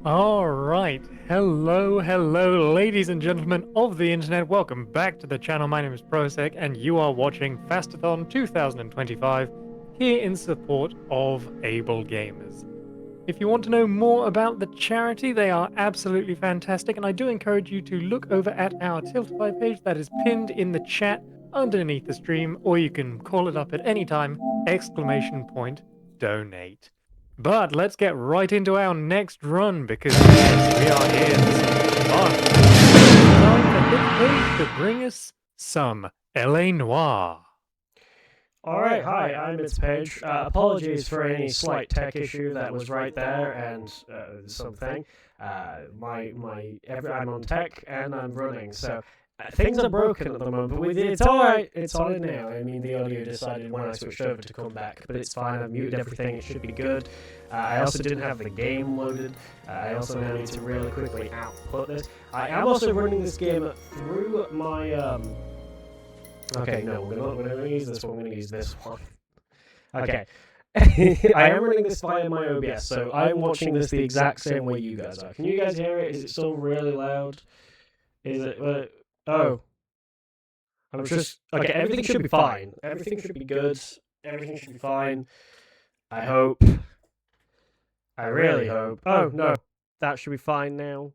Alright, hello, ladies and gentlemen of the internet. Welcome back to the channel. My name is Prosec, and you are watching FAST-ATHON 2025 here in support of Able Gamers. If you want to know more about the charity, they are absolutely fantastic, and I do encourage you to look over at our Tiltify page that is pinned in the chat underneath the stream, or you can call it up at any time, !donate. But let's get right into our next run because yes, we are here for some fun. Time for HitPage to bring us some LA Noire. Alright, hi, I'm It's Page. Apologies for any slight tech issue that was right there and something. I'm on tech and I'm running, so things are broken at the moment, but it's alright, it's on now. I mean, the audio decided when I switched over to come back, but it's fine, I've muted everything, it should be good. I also didn't have the game loaded. I also now need to really quickly output this. I am also running this game through my, Okay, no, we're not going to use this one, we're going to use this one. Okay. I am running this via my OBS, so I'm watching this the exact same way you guys are. Can you guys hear it? Is it still really loud? Is it... oh. I'm just... Okay, everything should be fine. Everything should be good. Everything should be fine. I hope. I really hope. Oh, no. That should be fine now.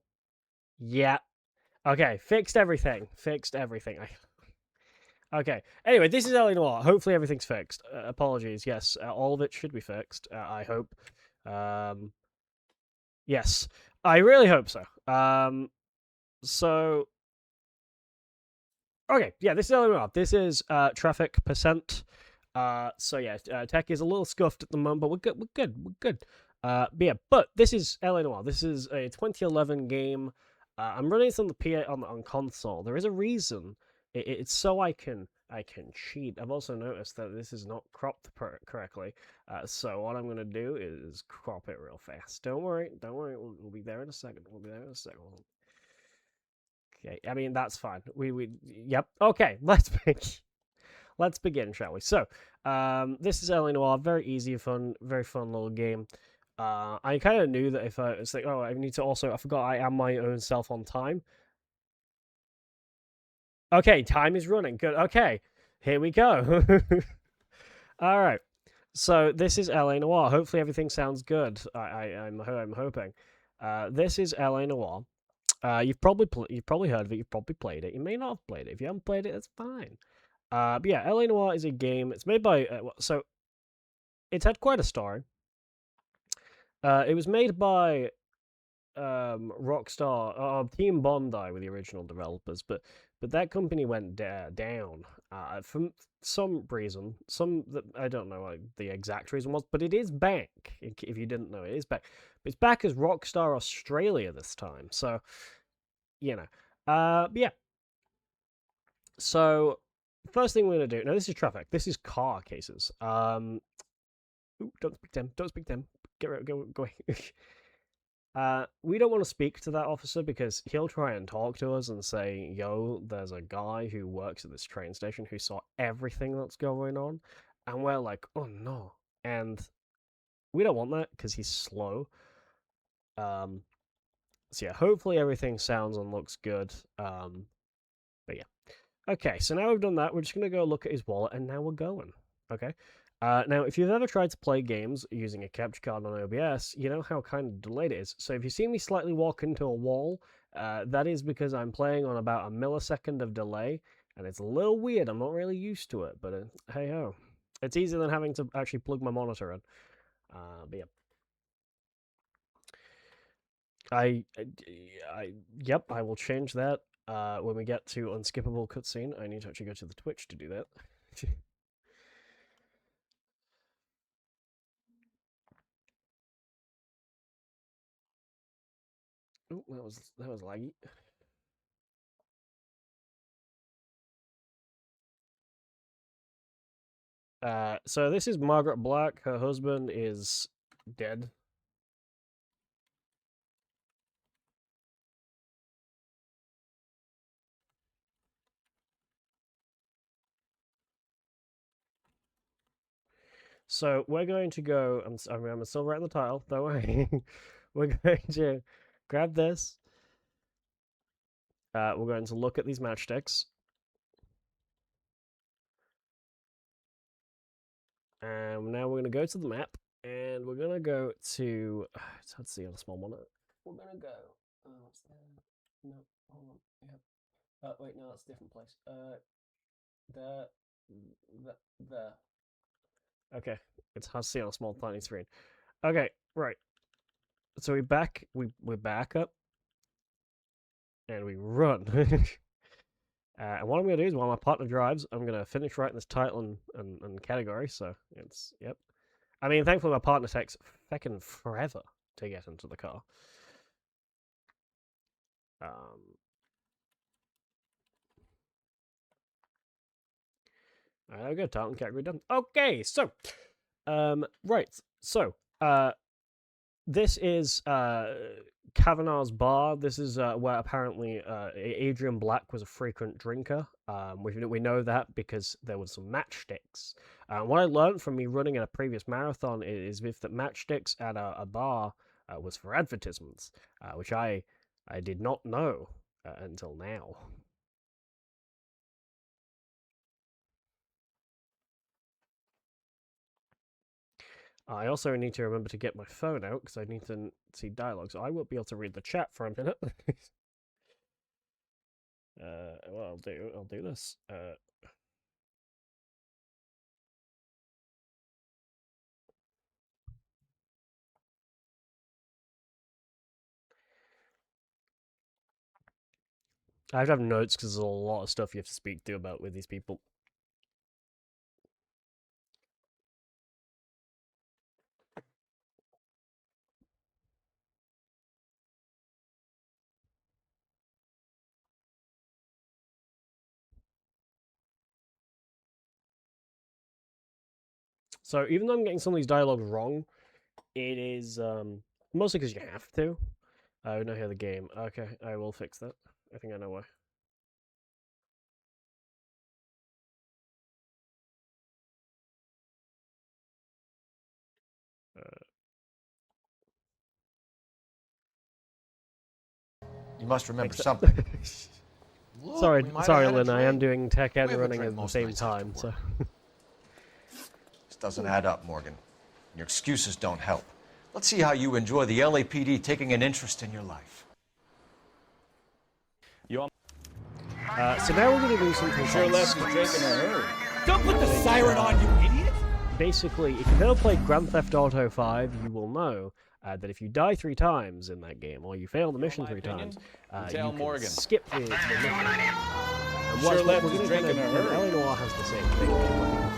Yeah. Okay, fixed everything. Fixed everything. Okay. Anyway, this is LA Noire. Hopefully everything's fixed. Apologies. Yes, all of it should be fixed. I hope. Yes, I really hope so. So. Okay. Yeah, this is LA Noire. This is traffic percent. So yeah, tech is a little scuffed at the moment, but we're good. We're good. But yeah, but this is LA Noire. This is a 2011 game. I'm running this on the PA on console. There is a reason. It's so I can cheat. I've also noticed that this is not cropped correctly. So what I'm gonna do is crop it real fast. Don't worry. We'll be there in a second. Okay. I mean that's fine. Yep. Okay. Let's begin, shall we? So, this is LA Noire. Very easy, very fun little game. I kind of knew that if it's like, oh, I need to also. I forgot I am my own self on time. Okay, time is running. Good. Okay, here we go. All right. So this is LA Noire. Hopefully everything sounds good. I'm hoping. This is LA Noire. You've probably heard of it. You've probably played it. You may not have played it. If you haven't played it, that's fine. But yeah, LA Noire is a game. It's made by so it's had quite a story. It was made by Rockstar, Team Bondi were the original developers, but that company went down for some reason. Some that I don't know what the exact reason was, but it is back. If you didn't know, it is back. But it's back as Rockstar Australia this time. So, you know, yeah. So, first thing we're gonna do now. This is traffic. This is car cases. Ooh, don't speak to him. Don't speak to him. Go away. We don't want to speak to that officer because he'll try and talk to us and say, yo, there's a guy who works at this train station who saw everything that's going on. And we're like, oh no. And we don't want that because he's slow. So yeah, hopefully everything sounds and looks good. But yeah. Okay, so now we've done that, we're just going to go look at his wallet and now we're going. Okay. Now, if you've ever tried to play games using a capture card on OBS, you know how kind of delayed it is. So if you see me slightly walk into a wall, that is because I'm playing on about a millisecond of delay, and it's a little weird. I'm not really used to it, but hey-ho. It's easier than having to actually plug my monitor in. But yeah. Yep, I will change that when we get to unskippable cutscene. I need to actually go to the Twitch to do that. Oh, that was laggy. So this is Margaret Black. Her husband is dead. So we're going to go. I'm still writing the title. Don't worry. We're going to grab this. We're going to look at these matchsticks. And now we're going to go to the map, and we're going to go to... it's hard to see on a small monitor. We're going to go... what's there? No, hold on. Yeah. Wait, no, that's a different place. There. Okay, it's hard to see on a small, tiny screen. Okay, right. So we're back up, and we run. And what I'm going to do is, while my partner drives, I'm going to finish writing this title and category, so it's, yep. I mean, thankfully my partner takes feckin' forever to get into the car. There we go, title and category done. Okay, so, right, so, this is Kavanaugh's bar. This is where apparently Adrian Black was a frequent drinker. We know that because there was some matchsticks. What I learned from me running in a previous marathon is that matchsticks at a bar was for advertisements, which I did not know until now. I also need to remember to get my phone out because I need to see dialogue, so I won't be able to read the chat for a minute. Well, I'll do this. I have to have notes because there's a lot of stuff you have to speak to about with these people. So even though I'm getting some of these dialogues wrong, it is mostly because you have to. I don't hear the game. Okay, I will fix that. I think I know why. You must remember something. Look, sorry, Lynn. I am doing tech and running at the same time, so. This doesn't add up, Morgan. Your excuses don't help. Let's see how you enjoy the LAPD taking an interest in your life. So now we're going to do something. Sure left is drinking a hurry. Don't put the siren on, you idiot! Basically, if you've ever played Grand Theft Auto 5, you will know that if you die 3 times in that game, or you fail the mission 3 times, you can skip the mission. And Sure left we're is drinking a hurry. LA Noire has the same thing. The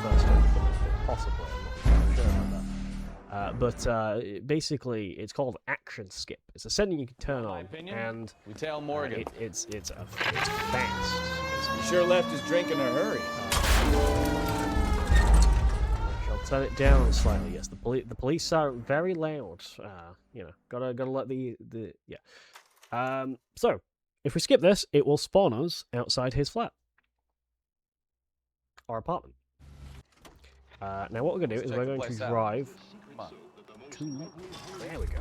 first one, possibly. I'm not sure about that. But basically, it's called action skip. It's a setting you can turn on, and we tell Morgan it's fast. You sure left is drinking a hurry. Turn it down slightly. Yes, the police are very loud. You know, gotta let the yeah. So if we skip this, it will spawn us outside his flat or apartment. Now what we're gonna do is we're going to drive to. There we go.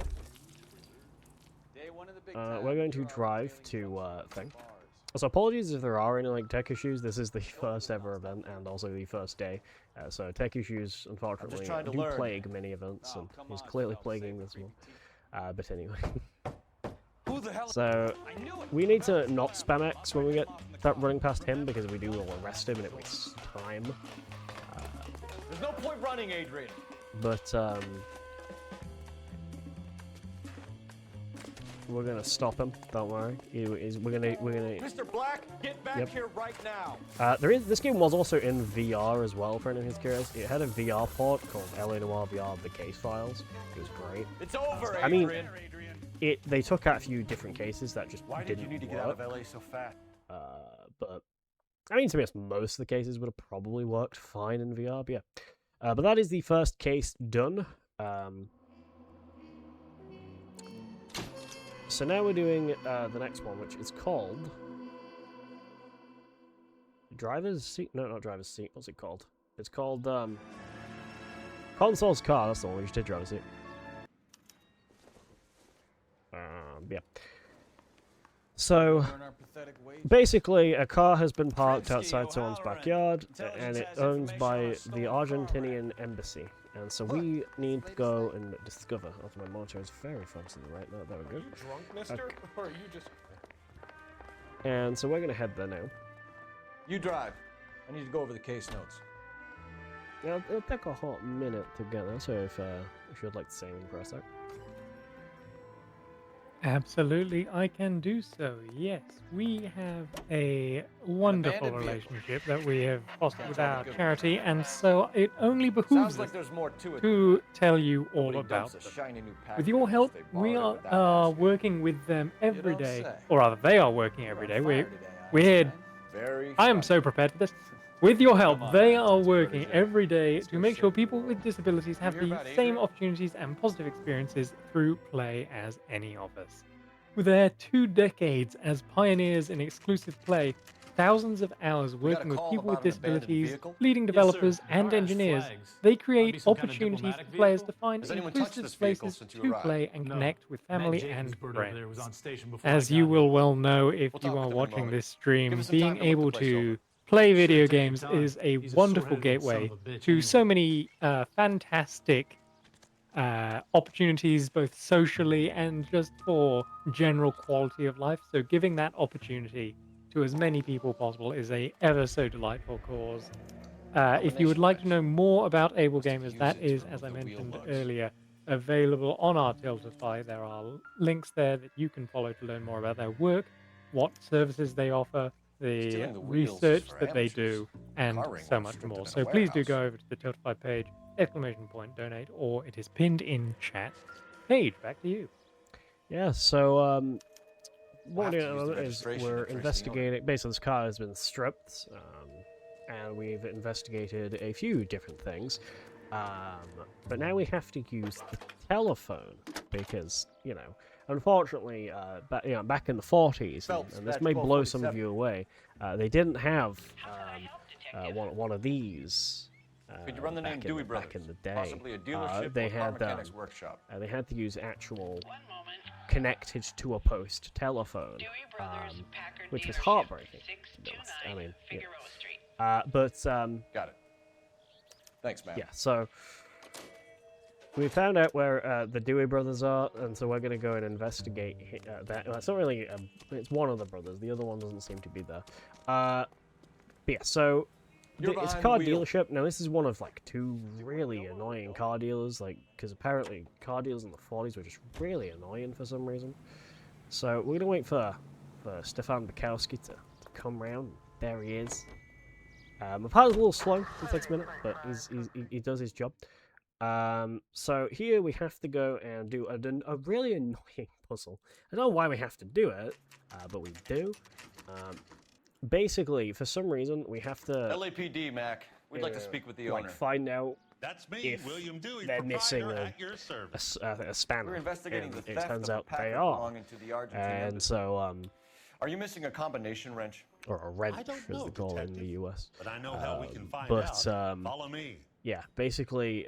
We're going to drive to thing. So apologies if there are any like tech issues. This is the first ever event and also the first day. So tech issues, unfortunately, do plague many events, and he's clearly plaguing this one. But anyway. So we need to not spam X when we get that running past him, because if we do, we'll arrest him and it wastes time. There's no point running, Adrian. But we're gonna stop him. Don't worry. We're gonna. Mr. Black, get back here right now. This game was also in VR as well. For anyone who's curious, it had a VR port called LA Noire VR: The Case Files. It was great. It's over, I mean, they took out a few different cases that just Why did you need to get out of LA so fast? But I mean, to be honest, most of the cases would have probably worked fine in VR. But yeah, but that is the first case done. So now we're doing the next one, which is called Driver's Seat. No, not Driver's Seat. What's it called? It's called Console's Car. That's the one we just did. Driver's Seat. Yeah. So, basically, a car has been parked outside someone's backyard, and it's owned by the Argentinian embassy. And so we need to go and discover. Oh, my monitor is very fancy right now. There we go. Are you drunk, mister? Okay. Or are you just... And so we're going to head there now. You drive. I need to go over the case notes. Yeah, it'll take a hot minute to get there, so if you'd like to say anything for us there. Absolutely, I can do so. Yes, we have a wonderful abandoned relationship that we have fostered with our charity, and so it only behooves Sounds like us there's more to it. to tell you all Nobody about dumps a them. shiny new package With your unless help, they we borrowed it are without asking. working with them every don't day, say. or rather, they are working every day. You're on We're fire today, we're Einstein. Very I am funny. so prepared for this. With your help, Come on, they man. are It's pretty working good. every day Let's to go make sure save the people world. with disabilities have hear the about same Adrian? opportunities and positive experiences through play as any of us. With their 2 decades as pioneers in exclusive play, thousands of hours We got a working with call people with about an abandoned disabilities, vehicle? leading Yes, sir. developers The and car has engineers, flags. they Might be create some kind of opportunities diplomatic for players to vehicle? find Has anyone touched inclusive this vehicle spaces since you to arrived? play and No. connect with family Matt and Jacobsburg over there was friends. on station before I As got you here. will well know if We'll you talk are with them in a watching moment. this stream, Give us some being time to look able the place to over. play Sure, video take your games time. is a He's a wonderful sore-headed son gateway of a bitch to so anyway. many fantastic opportunities, both socially and just for general quality of life. So giving that opportunity to as many people possible is a ever so delightful cause. If you would like to know more about Able Gamers, that is, as I mentioned earlier, available on our Tiltify. There are links there that you can follow to learn more about their work, what services they offer, the Stealing the wheels is research for that they amateurs. do, and Car ring so was much stripped more. in a So please do warehouse. go over to the Tiltify page, !donate, or it is pinned in chat. Paige, back to you. Yeah, so what have we're to use the doing is registration we're to trace the owner. investigating. Basically, this car has been stripped, and we've investigated a few different things. But now we have to use the telephone because, unfortunately, back in the 40s, Phelps, and this badge may blow some 1247. of you away, they didn't have one of these. Could you run the name back Dewey back Brothers? in the day. Possibly a dealership they or car had mechanics workshop. they had to use actual connected to a post telephone, which was heartbreaking. to be honest. I mean, Got it. Thanks, man. yeah. So we found out where the Dewey brothers are, and so we're gonna go and investigate that. Well, it's not really. It's one of the brothers. The other one doesn't seem to be there. But yeah. So You're it's a behind car the wheel. dealership. Now this is one of like 2 really annoying car dealers. Because apparently car dealers in the 40s were just really annoying for some reason. So we're gonna wait for Stefan Bukowski to come round. There he is. My partner's a little slow. It takes a minute, but he does his job. So here we have to go and do a really annoying puzzle. I don't know why we have to do it, but we do. Basically, for some reason, we have to LAPD, Mac. We'd like to speak with the owner. find out That's me, if William Dewey, they're missing proprietor a- at your service. a spanner. We're investigating and the it theft turns of a out they package are. belonging to the Argentine And embassy. so, Are you missing a combination wrench? or a wrench, I don't as know, they call it in the detective. US. But I know how we can find but, out. Follow me. Yeah, basically,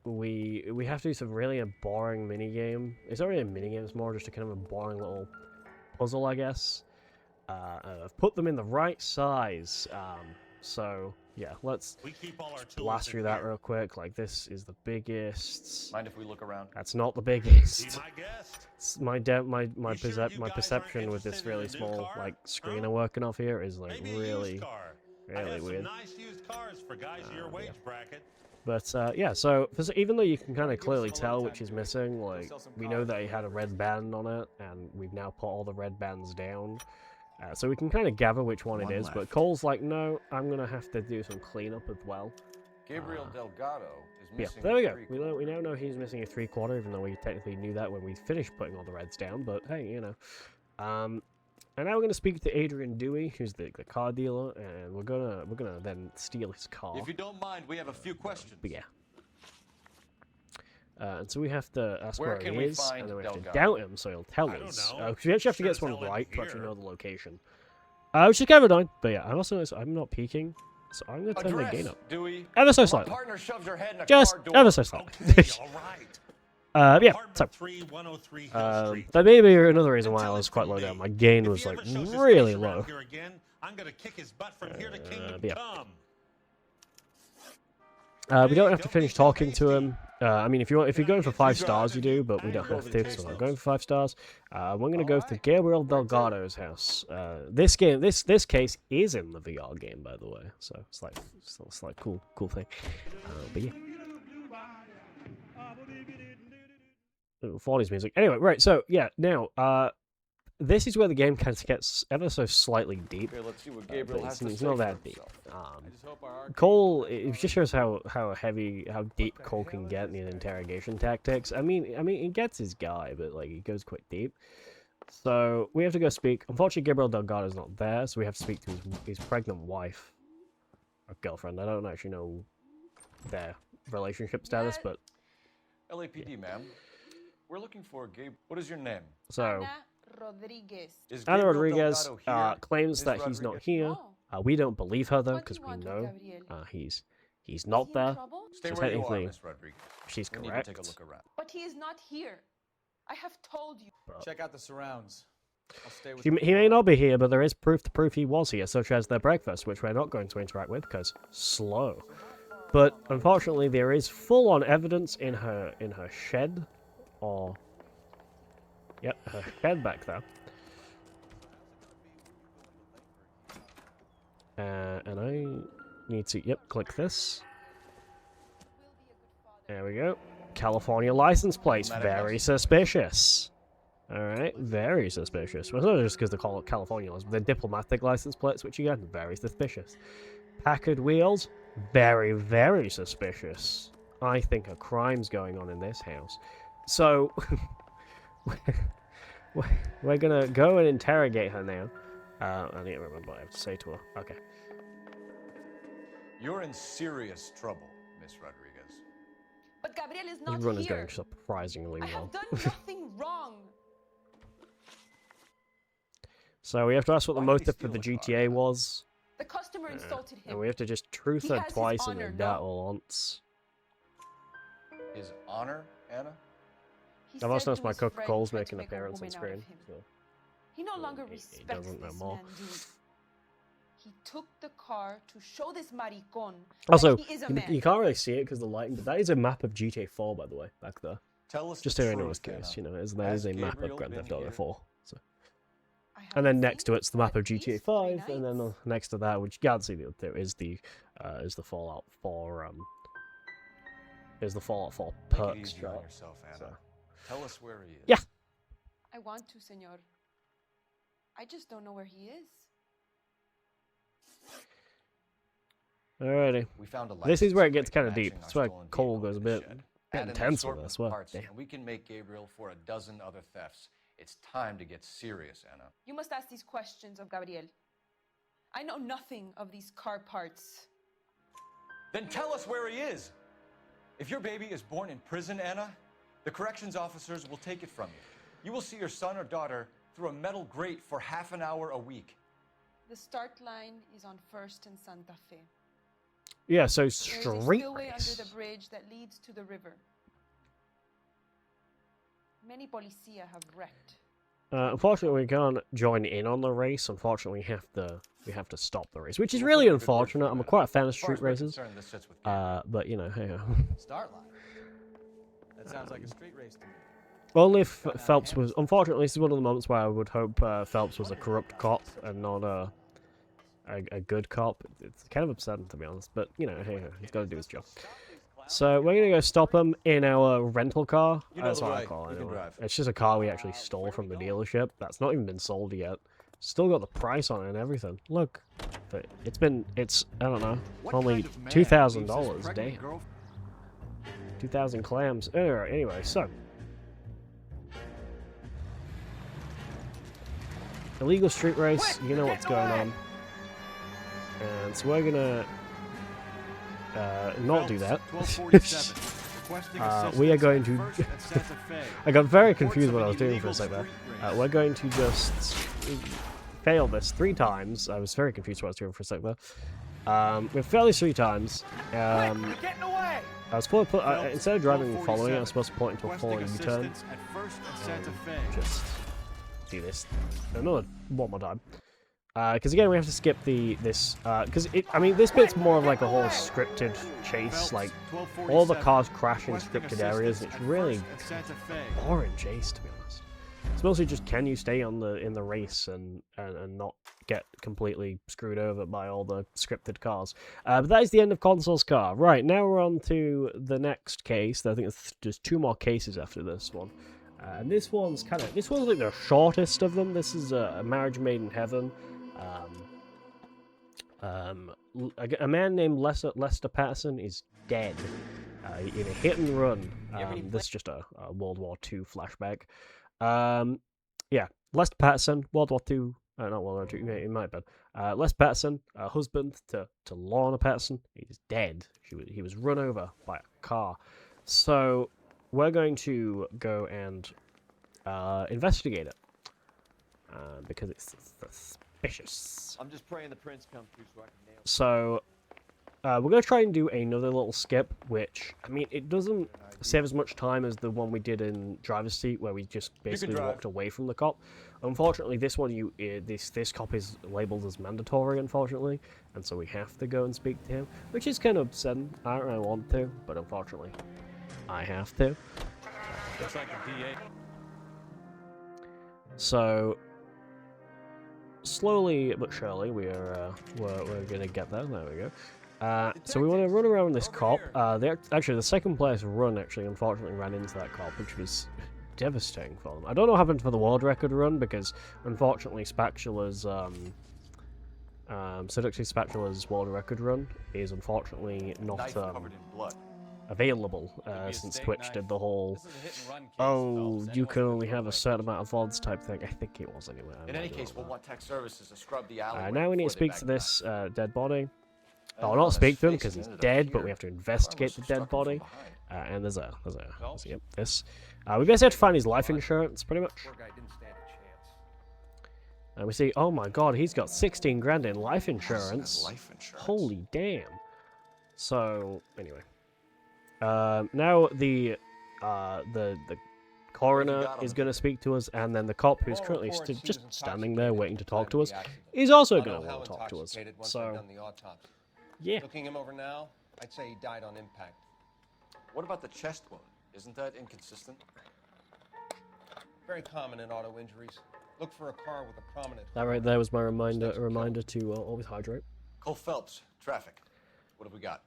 we have to do some really boring mini game. It's not really a mini game; it's more just a kind of a boring little puzzle, I guess. I've put them in the right size. So yeah, let's We keep all our tools blast in through that here. real quick. Like this is the biggest. Mind if we look around? That's not the Be biggest. my guest. My You sure you my guys perception aren't with this interested in really a new small car? like screen Huh? I'm working off here is like Maybe a really used car. I really have weird. some nice used cars for guys in your wage bracket. But yeah, so even though you can kind of clearly tell which is missing, like we know that it had a red band on it, and we've now put all the red bands down, so we can kind of gather which one it One is. But left. Cole's like, no, I'm gonna have to do some cleanup as well. Gabriel Delgado is Yeah, missing. there we go. three-quarter. We now know he's missing a 3/4, even though we technically knew that when we finished putting all the reds down. But hey, and now we're gonna speak to Adrian Dewey, who's the car dealer, and we're gonna then steal his car. If you don't mind, we have a few questions. But yeah. And so we have to ask Where where, can he we is, find and then we have to Delgado? doubt him, so he'll tell I don't us. know. 'Cause we actually have to Sure get this one as hell right ain't to actually here. know the location. Which is kind of annoying, but yeah, and also I'm not peeking, so I'm gonna turn the gain Address, up Dewey. ever so My slightly, partner shoved her head in a just car door. ever so slightly. Okay, all right. Yeah, so Apartment 3, 103 Hill Street. that may be another reason why I Until was it's quite low from down. me. My gain If was he like ever shows his really face low. around here again, I'm gonna kick his butt from here to Kingdom yeah. Come. We don't have to finish talking to him. I mean, if you're going for 5 stars, you do, but we don't have to, so we're not going for 5 stars. We're going to go to Gabriel Delgado's house. This case is in the VR game, by the way, so it's like cool thing. But yeah. Ooh, 40s music. Anyway, right, so yeah, now this is where the game kind of gets ever so slightly deep. Here, let's see what But Gabriel has to it's say not for that deep. himself. I just hope our arcade Cole, it just shows how deep Cole can get in his interrogation tactics. I mean, he gets his guy, but like he goes quite deep. So we have to go speak. Unfortunately, Gabriel Delgado's not there, so we have to speak to his pregnant wife or girlfriend. I don't actually know their relationship status, but LAPD, ma'am. We're looking for Gabe. What is your name? so Rodriguez. Is Ana Gabriel Rodriguez Delgado here? claims Ms. that he's not Rodriguez? here. Oh. We don't believe her though, What do because you we want with know Gabriel? he's Is not he in there. trouble? Stay So where you are, technically, Miss Rodriguez. she's We need correct. to take a look around. But he is not here. I have told you. Check out the surrounds. I'll stay with He may not be here, but there is proof to prove he was here, such as their breakfast, which we're not going to interact with because slow. But unfortunately, there is full-on evidence in her shed, or yep, her shed back there. And I need to click this. There we go. California license plates, very suspicious. Alright, very suspicious. Well, it's not just because they call it California license, they're diplomatic license plates, which again, very suspicious. Packard wheels, very, very suspicious. I think a crime's going on in this house. So, we're gonna go and interrogate her now. I need to remember what I have to say to her. Okay. You're in serious trouble, Miss Rodriguez. But Gabriel is This not run is here. going surprisingly I well. have done nothing wrong. So we have to ask what the Why did he motive for steal the the car, GTA Anna? was. The customer insulted him. And we have to just truth He her has his twice and honor, then that no? all once. His honor, Anna? He I've also said noticed to my his friend Coca-Cola's he tried making to an make a appearance on woman out of screen. him. So. He no longer he respects doesn't no this more. man, dude. He took the car to show this maricon Also, that he is a man. you can't really see it because the lighting, but that is a map of GTA 4, by the way, back there. Tell us Just the so anyone was truth, curious, Anna. you know, there Has is a map of Gabriel Grand been Theft Auto here? 4. So. I And then haven't next seen to it's the him map for of at GTA least 5, 3 and then nights. next to that, which you can't see there, is the Fallout 4 is the Fallout 4 Take it perks easy on shop. yourself, Anna. So. Tell us where he is. Yeah. I want to, senor. I just don't know where he is. Alrighty. We found a This is where it license gets plate kind of deep. matching our That's where stolen Cole vehicle goes a in the bit shed. Add in the intense with assortment this. of Well, parts, damn. and we can make Gabriel for a dozen other thefts. It's time to get serious, Anna. You must ask these questions of Gabriel. I know nothing of these car parts. Then tell us where he is. If your baby is born in prison, Anna, the corrections officers will take it from you. You will see your son or daughter through a metal grate for half an hour a week. The start line is on 1st and Santa Fe. Yeah, so There is a street spillway under race. the bridge that leads to the river. Many policia have wrecked. Unfortunately, we can't join in on the race. Unfortunately, we have to stop the race, which is We'll really put in a good word unfortunate. for you, I'm Anna. quite a fan of As far street as we're races. concerned, this sits with Gabriel. But you know, hey. Start line. That sounds like a street race to me. Only if Phelps was. Unfortunately, this is one of the moments where I would hope Phelps was a corrupt cop and not a good cop. It's kind of upsetting, to be honest, but you know, hey, he's got to do his job. So we're gonna go stop him in our rental car. You know That's the what I way. call it. You can Anyway. drive. It's just a car we actually stole from the dealership. That's not even been sold yet. Still got the price on it and everything. Look, but it's I don't know, only $2,000. Damn, 2,000 clams. Anyway, so. Illegal street race, you know what's going on. And so we're gonna not do that. We are going to... I got very confused what I was doing for a sec there. We're going to just fail this 3 times. I was very confused what I was doing for a sec there. We've failed these 3 times. You're getting away! I was instead of driving and following, I was supposed to pull it into a following U-turn. Just do this another one more time. Because again, we have to skip this. Because this bit's more of like a whole scripted chase. Like all the cars crash in scripted areas. It's really boring chase, to be honest. It's mostly just can you stay in the race and not get completely screwed over by all the scripted cars. But that is the end of Console's car. Right, now we're on to the next case. I think there's 2 more cases after this one. And this one's like the shortest of them. This is a marriage made in heaven. A man named Lester Patterson is dead in a hit and run. This is just a World War II flashback. Yeah, Lester Patterson, World War II. Not World War II. It might have been. Lester Patterson, husband to Lorna Patterson, he's dead. He was run over by a car. So we're going to go and investigate it because it's suspicious. I'm just praying the prince comes through so I can nail it. So we're going to try and do another little skip, which, it doesn't save as much time as the one we did in Driver's Seat, where we just basically walked away from the cop. Unfortunately, this one, this cop is labelled as mandatory, unfortunately, and so we have to go and speak to him, which is kind of upsetting. I don't really want to, but unfortunately, I have to. Looks like the DA. So slowly but surely, we're gonna get there. There we go. So we want to run around this cop. Actually, the second player's run unfortunately ran into that cop, which was devastating for them. I don't know what happened for the world record run because unfortunately Spatula's Seductive Spatula's world record run is unfortunately not available since Twitch did the whole you can only have a certain amount of VODs type thing. I think it was anyway. In any case, we'll want tech services to scrub the alleyway. Now we need to speak to this dead body. Oh, not speak to him because he's dead, but we have to investigate the dead body. And there's this. We basically have to find his life insurance, pretty much. And we see, oh my god, he's got 16 grand in life insurance. Holy damn. So, anyway. Now the coroner is going to speak to us, and then the cop, who's currently just standing there waiting to talk to us, is also going to want to talk to us. So, yeah. Looking him over now, I'd say he died on impact. What about the chest wound? Isn't that inconsistent? Very common in auto injuries. Look for a car with a prominent... That right there was my reminder to always hydrate. Cole Phelps, traffic. What have we got?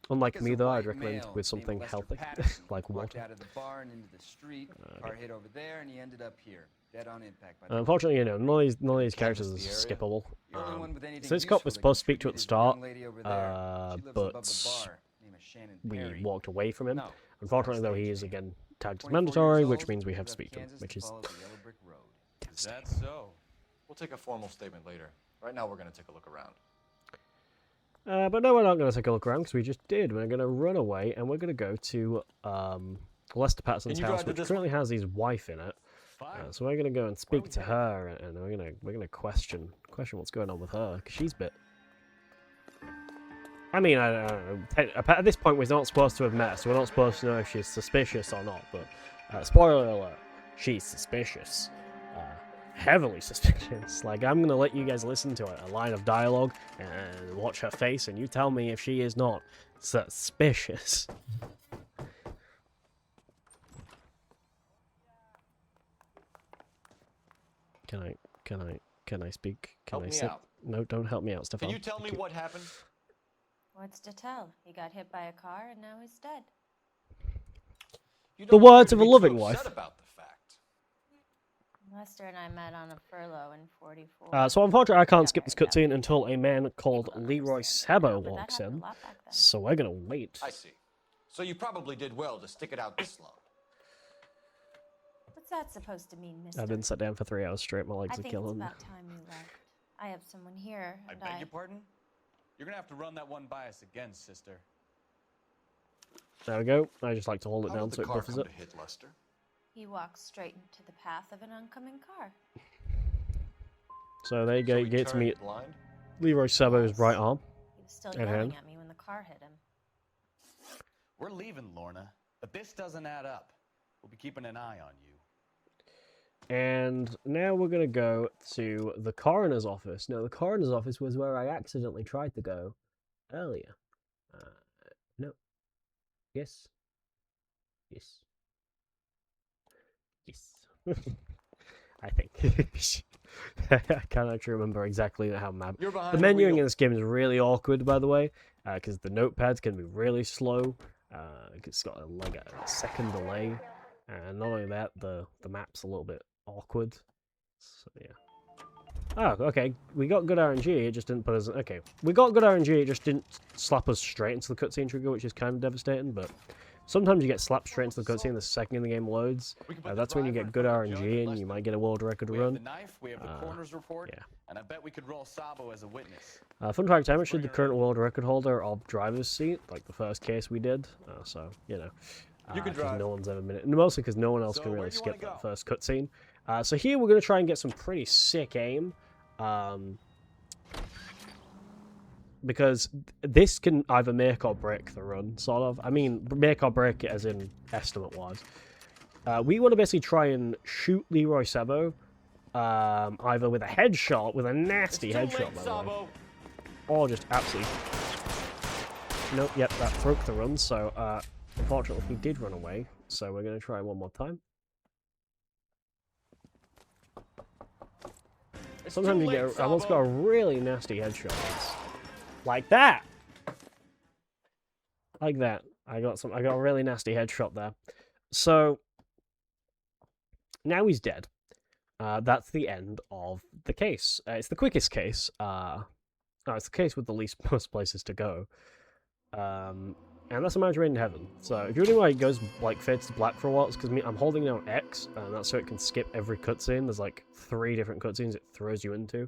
Unlike me, though, I'd recommend with something healthy, like water. Out of the bar and into the street. Car hit over there, and he ended up here, dead on impact. Unfortunately, none of these characters is skippable. So this cop was supposed to speak to at the start, but we walked away from him. Unfortunately, though, he is again tagged as mandatory, which means we have to speak to him, which is devastating. That's so. We'll take a formal statement later. Right now, we're going to take a look around. But no, we're not going to take a look around because we just did. We're going to run away and we're going to go to Lester Patterson's house, which currently has his wife in it. So we're going to go and speak to her, and we're going to question what's going on with her because she's a bit. I mean, I don't know. At this point, we're not supposed to have met, so we're not supposed to know if she's suspicious or not. But spoiler alert, she's suspicious. Heavily suspicious. Like, I'm gonna let you guys listen to a line of dialogue and watch her face, and you tell me if she is not suspicious. Can I speak? Can I sit? No, don't help me out, Stefan. Can you tell me what happened? What's to tell? He got hit by a car and now he's dead. The words of a loving wife. About the fact. Lester and I met on a furlough in 44. So unfortunately, I can't skip this cutscene until a man called Leroy Sabo walks in. So we're gonna wait. I see. So you probably did well to stick it out this long. What's that supposed to mean, mister? I didn't sit down for 3 hours straight. My legs are killing. I think it's about time you left. I have someone here, and I beg your pardon? You're gonna have to run that one by us again, sister. There we go. I just like to hold it down so it buffers it. Hit Lester? He walks straight into the path of an oncoming car. So there you go. You get to meet. Leroy Sabo's right arm. He was still And yelling hand. at me when the car hit him. We're leaving, Lorna, but this doesn't add up. We'll be keeping an eye on you. And now we're going to go to the coroner's office. Now, the coroner's office was where I accidentally tried to go earlier. No. Yes. Yes. Yes. I think. I can't actually remember exactly how map. The menuing in this game is really awkward, by the way, because the notepads can be really slow. It's got a second delay, and not only that, the map's a little bit awkward. So yeah. Oh, okay. We got good RNG. It just didn't put us. Okay, we got good RNG. It just didn't slap us straight into the cutscene trigger, which is kind of devastating. But sometimes you get slapped straight into the cutscene the second the game loads. That's when you get good RNG, and you might get a world record We run. have the knife, we have the coroner's report, yeah. and I bet we could roll Sabo as a witness. Fun fact, I'm actually the current world record holder of driver's seat, like the first case we did. So, you know, because no one's ever been it. And mostly because no one else can really skip that first cutscene. So here we're going to try and get some pretty sick aim. Because this can either make or break the run, sort of. I mean, make or break it as in estimate-wise. We want to basically try and shoot Leroy Sabo, either with a headshot, with a nasty headshot, by the way, or just absolutely... Nope, yep, that broke the run, so unfortunately he did run away, so we're going to try one more time. Sometimes you get... I once got a really nasty headshot. Like that! Like that. I got a really nasty headshot there. So now he's dead. That's the end of the case. It's the quickest case. It's the case with the least most places to go. And that's a match made in heaven. So if you're wondering why it goes like fades to black for a while, it's because I'm holding down X, and that's so it can skip every cutscene. There's like 3 different cutscenes it throws you into.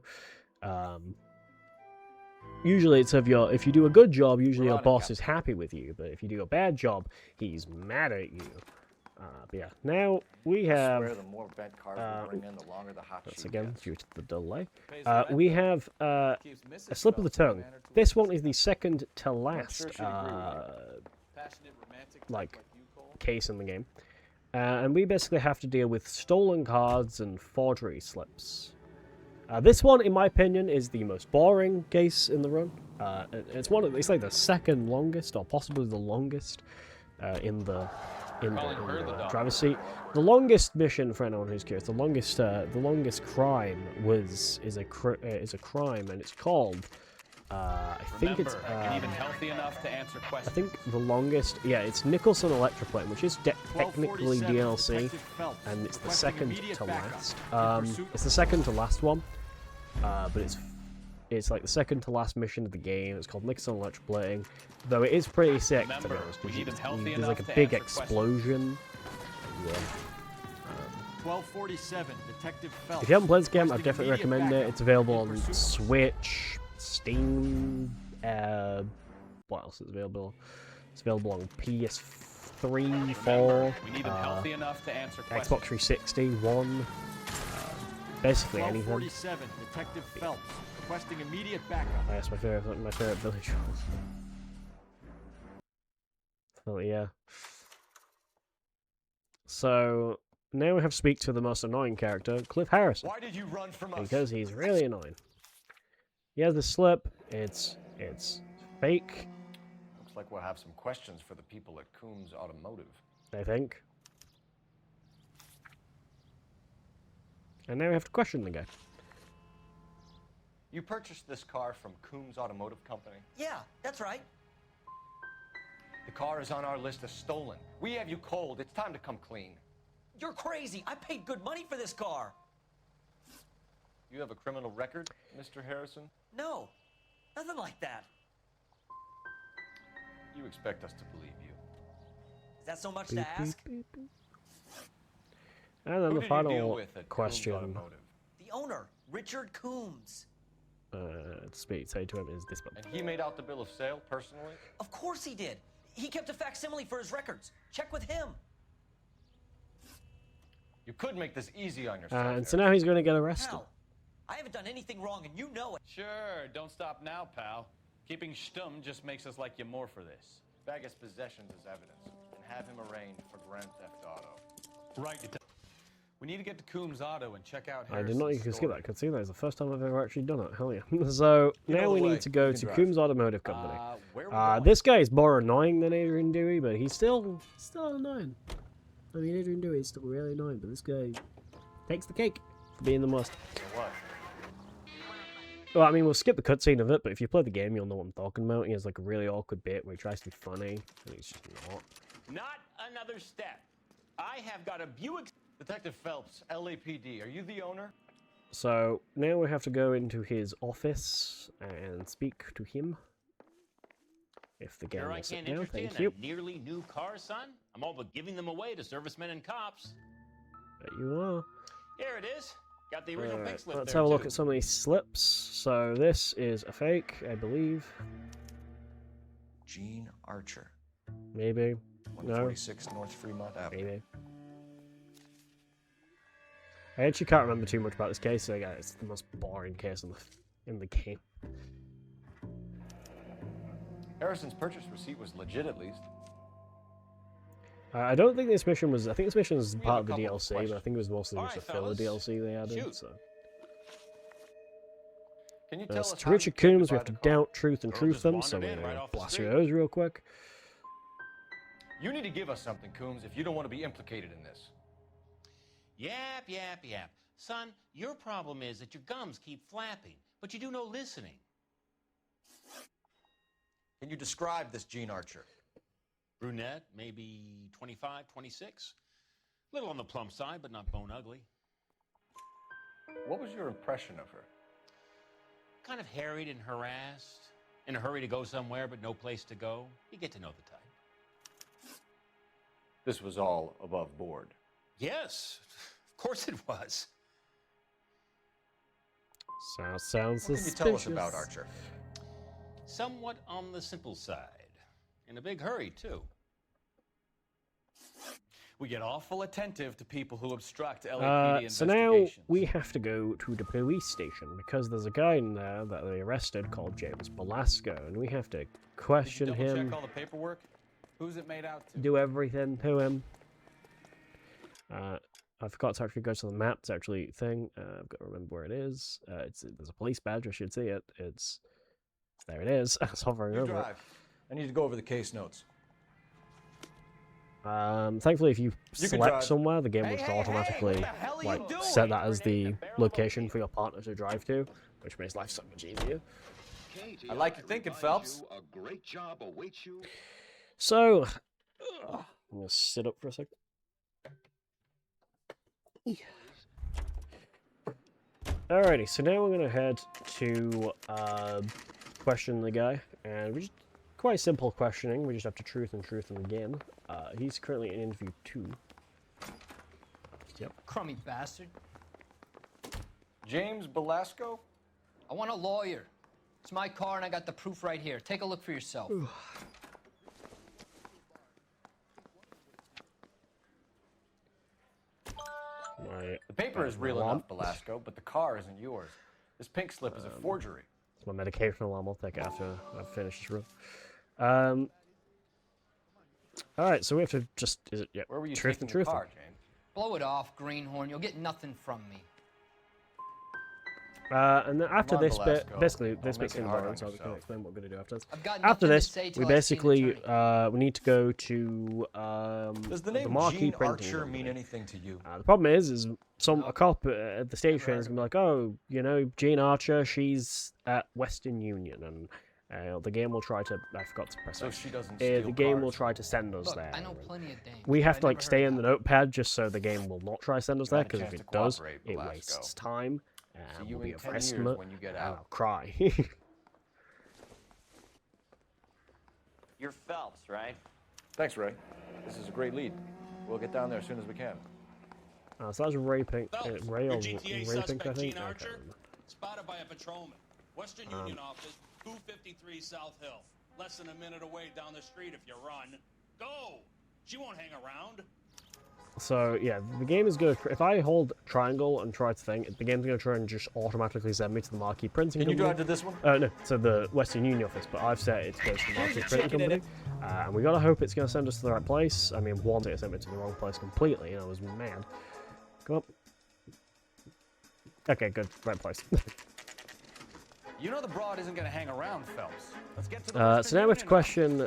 Usually it's if you do a good job, usually your boss is happy with you, but if you do a bad job, he's mad at you. But yeah, now we have... the more bent cars we bring in, the longer the hot That's shoe again gets. due to the delay. We have a slip of the tongue. This one is the second to last like case in the game. And we basically have to deal with stolen cards and forgery slips. This one, in my opinion, is the most boring case in the run. It's like the second longest, or possibly the longest, in the driver's seat. The longest mission, for anyone who's curious, the longest crime is a crime, and it's called. I think it's. Even healthy enough to answer questions. I think the longest, it's Nicholson Electroplane, which is technically DLC, and it's the second to last. It's the second to last one, but it's like the second to last mission of the game. It's called Nicholson Electroplating, though it is pretty sick to be honest. There's like a big explosion. Yeah. 1247, Detective Phelps. If you haven't played this game, I'd definitely recommend it. It's available on Switch, Steam, what else is available? It's available on PS3, 4, Xbox 360, 1, basically anything. 1247, Detective Phelps, requesting immediate backup. Oh, that's my favorite village. Oh yeah. So now we have to speak to the most annoying character, Cliff Harrison. Why did you run from us? Because he's really annoying. He has the slip. It's fake. Looks like we'll have some questions for the people at Coombs Automotive. I think. And now we have to question the guy. You purchased this car from Coombs Automotive Company? Yeah, that's right. The car is on our list as stolen. We have you cold. It's time to come clean. You're crazy. I paid good money for this car. You have a criminal record, Mr. Harrison? No, nothing like that. You expect us to believe you. Is that so much to ask? And then Who the did you deal final with at Coombs question. Automotive? The owner, Richard Coombs. Say to him is this one. And he made out the bill of sale personally? Of course he did. He kept a facsimile for his records. Check with him. You could make this easy on yourself. And so now he's going to get arrested. How? I haven't done anything wrong, and you know it. Sure, don't stop now, pal. Keeping stum just makes us like you more for this. Bag his possessions as evidence and have him arraigned for Grand Theft Auto. Right. We need to get to Coombs Auto and check out I did not Harrison's even skip story. that cutscene. That is the first time I've ever actually done it. Hell yeah. So now we need to go to Coombs Automotive Company. Where are we going? This guy is more annoying than Adrian Dewey, but he's still annoying. I mean, Adrian Dewey is still really annoying, but this guy takes the cake for being the most. What? Well, I mean, we'll skip the cutscene of it, but if you play the game, you'll know what I'm talking about. He has like a really awkward bit where he tries to be funny, and he's just not. Not another step. I have got a Buick. Detective Phelps, LAPD, are you the owner? So now we have to go into his office and speak to him. If the game Sure, I will sit can't down, interest thank in you. a nearly new car, son. I'm all but giving them away to servicemen and cops. There you are. Here it is. Got the original pink slip Let's there, have a look too. at some of these slips. So this is a fake, I believe. Gene Archer. Maybe. No. 146 North Fremont Avenue. Maybe. I actually can't remember too much about this case, so yeah, it's the most boring case in the game. Harrison's purchase receipt was legit, at least. I don't think this mission was. I think this mission was We part of have the a couple of DLC, but I questions. think it was mostly All just a right, filler fellas. DLC they added. Shoot. So. Can you tell us To how you Richard came Coombs, we buy have to the car? doubt, truth, and Girl truth just them, so wandered we're in going right to off the blast street. through those real quick. You need to give us something, Coombs, if you don't want to be implicated in this. Yap, yap, yap. Son, your problem is that your gums keep flapping, but you do no listening. Can you describe this Gene Archer? Brunette, maybe 25, 26. Little on the plump side, but not bone ugly. What was your impression of her? Kind of harried and harassed. In a hurry to go somewhere, but no place to go. You get to know the type. This was all above board. Yes, of course it was. Sounds What can you tell us about suspicious. Archer? Somewhat on the simple side. In a big hurry, too. We get awful attentive to people who obstruct LAPD So now investigations. we have to go to the police station because there's a guy in there that they arrested called James Belasco, and we have to Did you question double him, check all the paperwork? Who's it made out to? do everything to him. I forgot to actually go to the map. It's actually a thing. I've got to remember where it is. There's a police badge. I should see it. There it is. I was hovering You over it. drive. I need to go over the case notes. Thankfully, if you can select drive. somewhere, the game will Hey, just hey, hey, automatically what the hell are you like doing? set that as the location for your partner to drive to, which makes life so much easier. I like your thinking, Phelps. A great job awaits you. So, I'm gonna sit up for a second. Alrighty, so now we're gonna head to question the guy, and we just quite simple questioning. We just have to truth him again. He's currently in interview 2. Yep. Crummy bastard. James Belasco? I want a lawyer. It's my car and I got the proof right here. Take a look for yourself. The paper is real enough, Belasco, but the car isn't yours. This pink slip is a forgery. It's my medication alarm. I'll take it after I've finished this room. Alright, so we have to just... Is it... Yeah, Where were you truth taking and your truth. car, James? Blow it off, greenhorn. You'll get nothing from me. And then after Come on, this bit, Belasco. basically, Don't this make bit's it gonna be hard boring, on so I can yourself. explain what we're gonna do after this. I've got After nothing to this, say we till I've seen an basically attorney. we need to go to Does the name marquee Gene printing Archer company. mean anything to you? The problem is a cop at the station is gonna be like, oh, you know, Gene Archer, she's at Western Union, and the game will try to. I forgot to press So X. she doesn't The steal game will cars. try to send us Look, there. I know plenty of dames. We have but to I like never stay heard in the about notepad just so the game will not try to send us there, Got a because if chance it to does, cooperate, it Belasco. wastes time. See And you we'll be in a 10 for years estimate, when you get and out. I'll cry. You're Phelps, right? Thanks, Ray. This is a great lead. We'll get down there as soon as we can. So that's raping, Phelps, Ray your or GTA raping, I suspect, think. Gene I can't Archer, remember. spotted by a patrolman. Western Union office, 253 South Hill. Less than a minute away down the street if you run. Go! She won't hang around. So yeah, the game is going to. If I hold triangle and try to think, the game's going to try and just automatically send me to the marquee printing Can you company. drive to this one? No, to the Western Union office, but I've set it to go to the marquee printing company, and we gotta hope it's going to send us to the right place. I mean, once it sent me to the wrong place completely, and I was mad. Come up. Okay, good, right place. You know the broad isn't going to hang around, Phelps. Let's get to the So now we have to question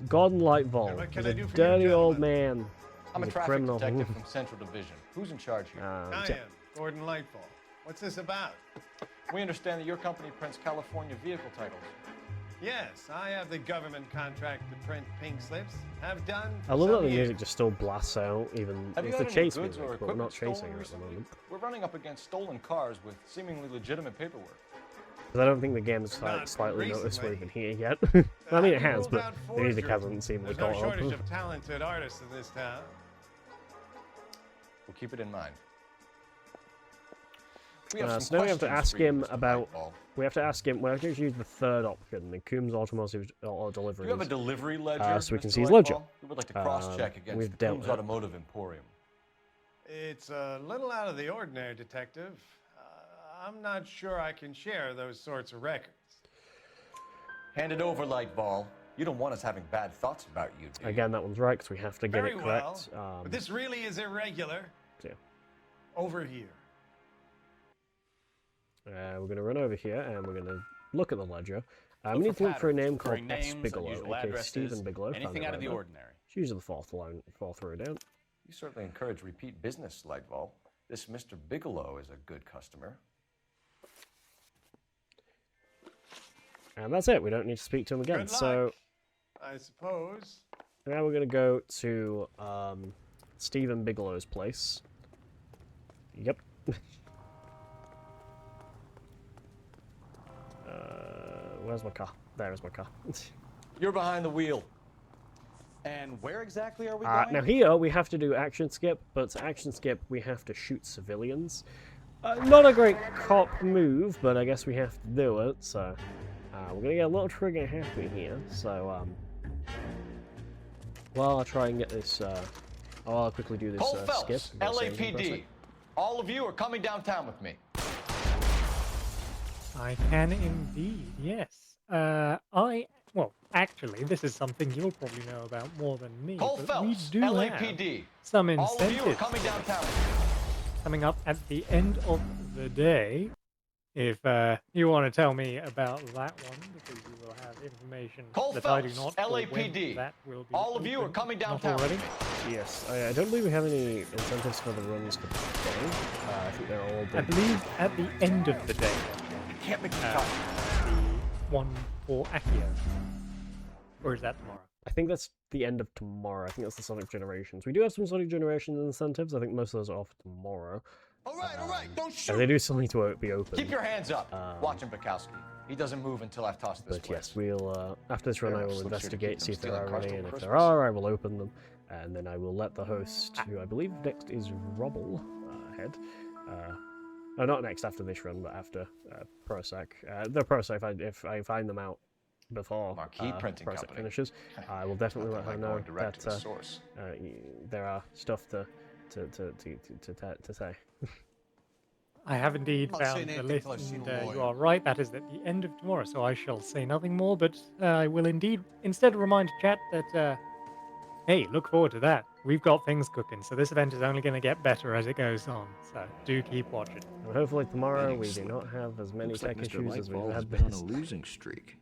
Gordon Lightval. What can He's I do a for you, dirty old gentlemen? man. I'm a He's traffic criminal. detective from Central Division. Who's in charge here? I am Gordon Lightfall. What's this about? We understand that your company prints California vehicle titles. Yes, I have the government contract to print pink slips. Have done. I love that the years. music just still blasts out, even Have you it's had the any chase goods music, or but we're not equipment chasing stolen her at the recently? moment. We're running up against stolen cars with seemingly legitimate paperwork. Because I don't think the game has Not slightly noticed we're recently. even here yet. I mean, it has, ruled but out the music forgery. hasn't seemingly There's no caught shortage up. of talented artists in this town. We'll keep it in mind. So now we have to ask him about. We have to ask him. We have to use the third option, the Coombs Automotive Do Deliveries. you have a delivery ledger? So we can Mr. see his Lightfall? ledger. We would like to cross-check against we've the dealt Coombs with it. Automotive Emporium. It's a little out of the ordinary, Detective. I'm not sure I can share those sorts of records. Hand it over, Lightball. You don't want us having bad thoughts about you, do you? Again, that one's right because we have to get Very it correct. well, but this really is irregular. So, Over here. we're going to run over here and we're going to look at the ledger. We need to look for a name called S. Bigelow, aka Stephen Bigelow. Anything out of the ordinary. It's usually the fourth row down. You certainly encourage repeat business, Lightball. This Mr. Bigelow is a good customer. And that's it. We don't need to speak to him again. Good So luck, I suppose. now we're going to go to Stephen Bigelow's place. Yep. Where's my car? There's my car. You're behind the wheel. And where exactly are we going? Now here we have to do action skip, but to action skip we have to shoot civilians. Not a great cop move, but I guess we have to do it. So we're gonna get a little trigger happy here. So while I try and get this, I'll quickly do this Cole skip. Phelps, LAPD. All of you are coming downtown with me. I can indeed, yes. Well, actually, this is something you'll probably know about more than me. Cole but Phelps, we do LAPD. have some All of you are incentives coming downtown with me. coming up at the end of the day. If you want to tell me about that one, because you will have information Cole that Phelps, I do not. or when LAPD. That will be All of you are open, coming not downtown. already. Yes, I don't believe we have any incentives for the runs for today. I think they're all I done. believe at the end of the day. Can't make the one for Accio. Or is that tomorrow? I think that's the end of tomorrow. I think that's the Sonic Generations. We do have some Sonic Generations incentives. I think most of those are off tomorrow. All right, don't shoot. And they do still need to be open. Keep your hands up. Watch him, Bukowski. He doesn't move until I've tossed this But place. yes, we'll after this run I will Slips here to investigate, keep see if them there are stealing any, cars and till if there Christmas. are, I will open them, and then I will let the host, who I believe next is Rubble, head. Not next after this run, but after ProSec. The ProSec, if I find them out before Marquee Printing ProSec Company. finishes, I will definitely let her know going direct that to the source. there are stuff to say. I have indeed Not found saying the anything list, till I've seen and a you lawyer. are right, that is at the end of tomorrow, so I shall say nothing more, but I will indeed instead remind chat that, hey, look forward to that. We've got things cooking, so this event is only going to get better as it goes on, so do keep watching. And hopefully tomorrow we do not have as many Looks like tech Mr. issues as we Lightfall has have been on been. a losing streak.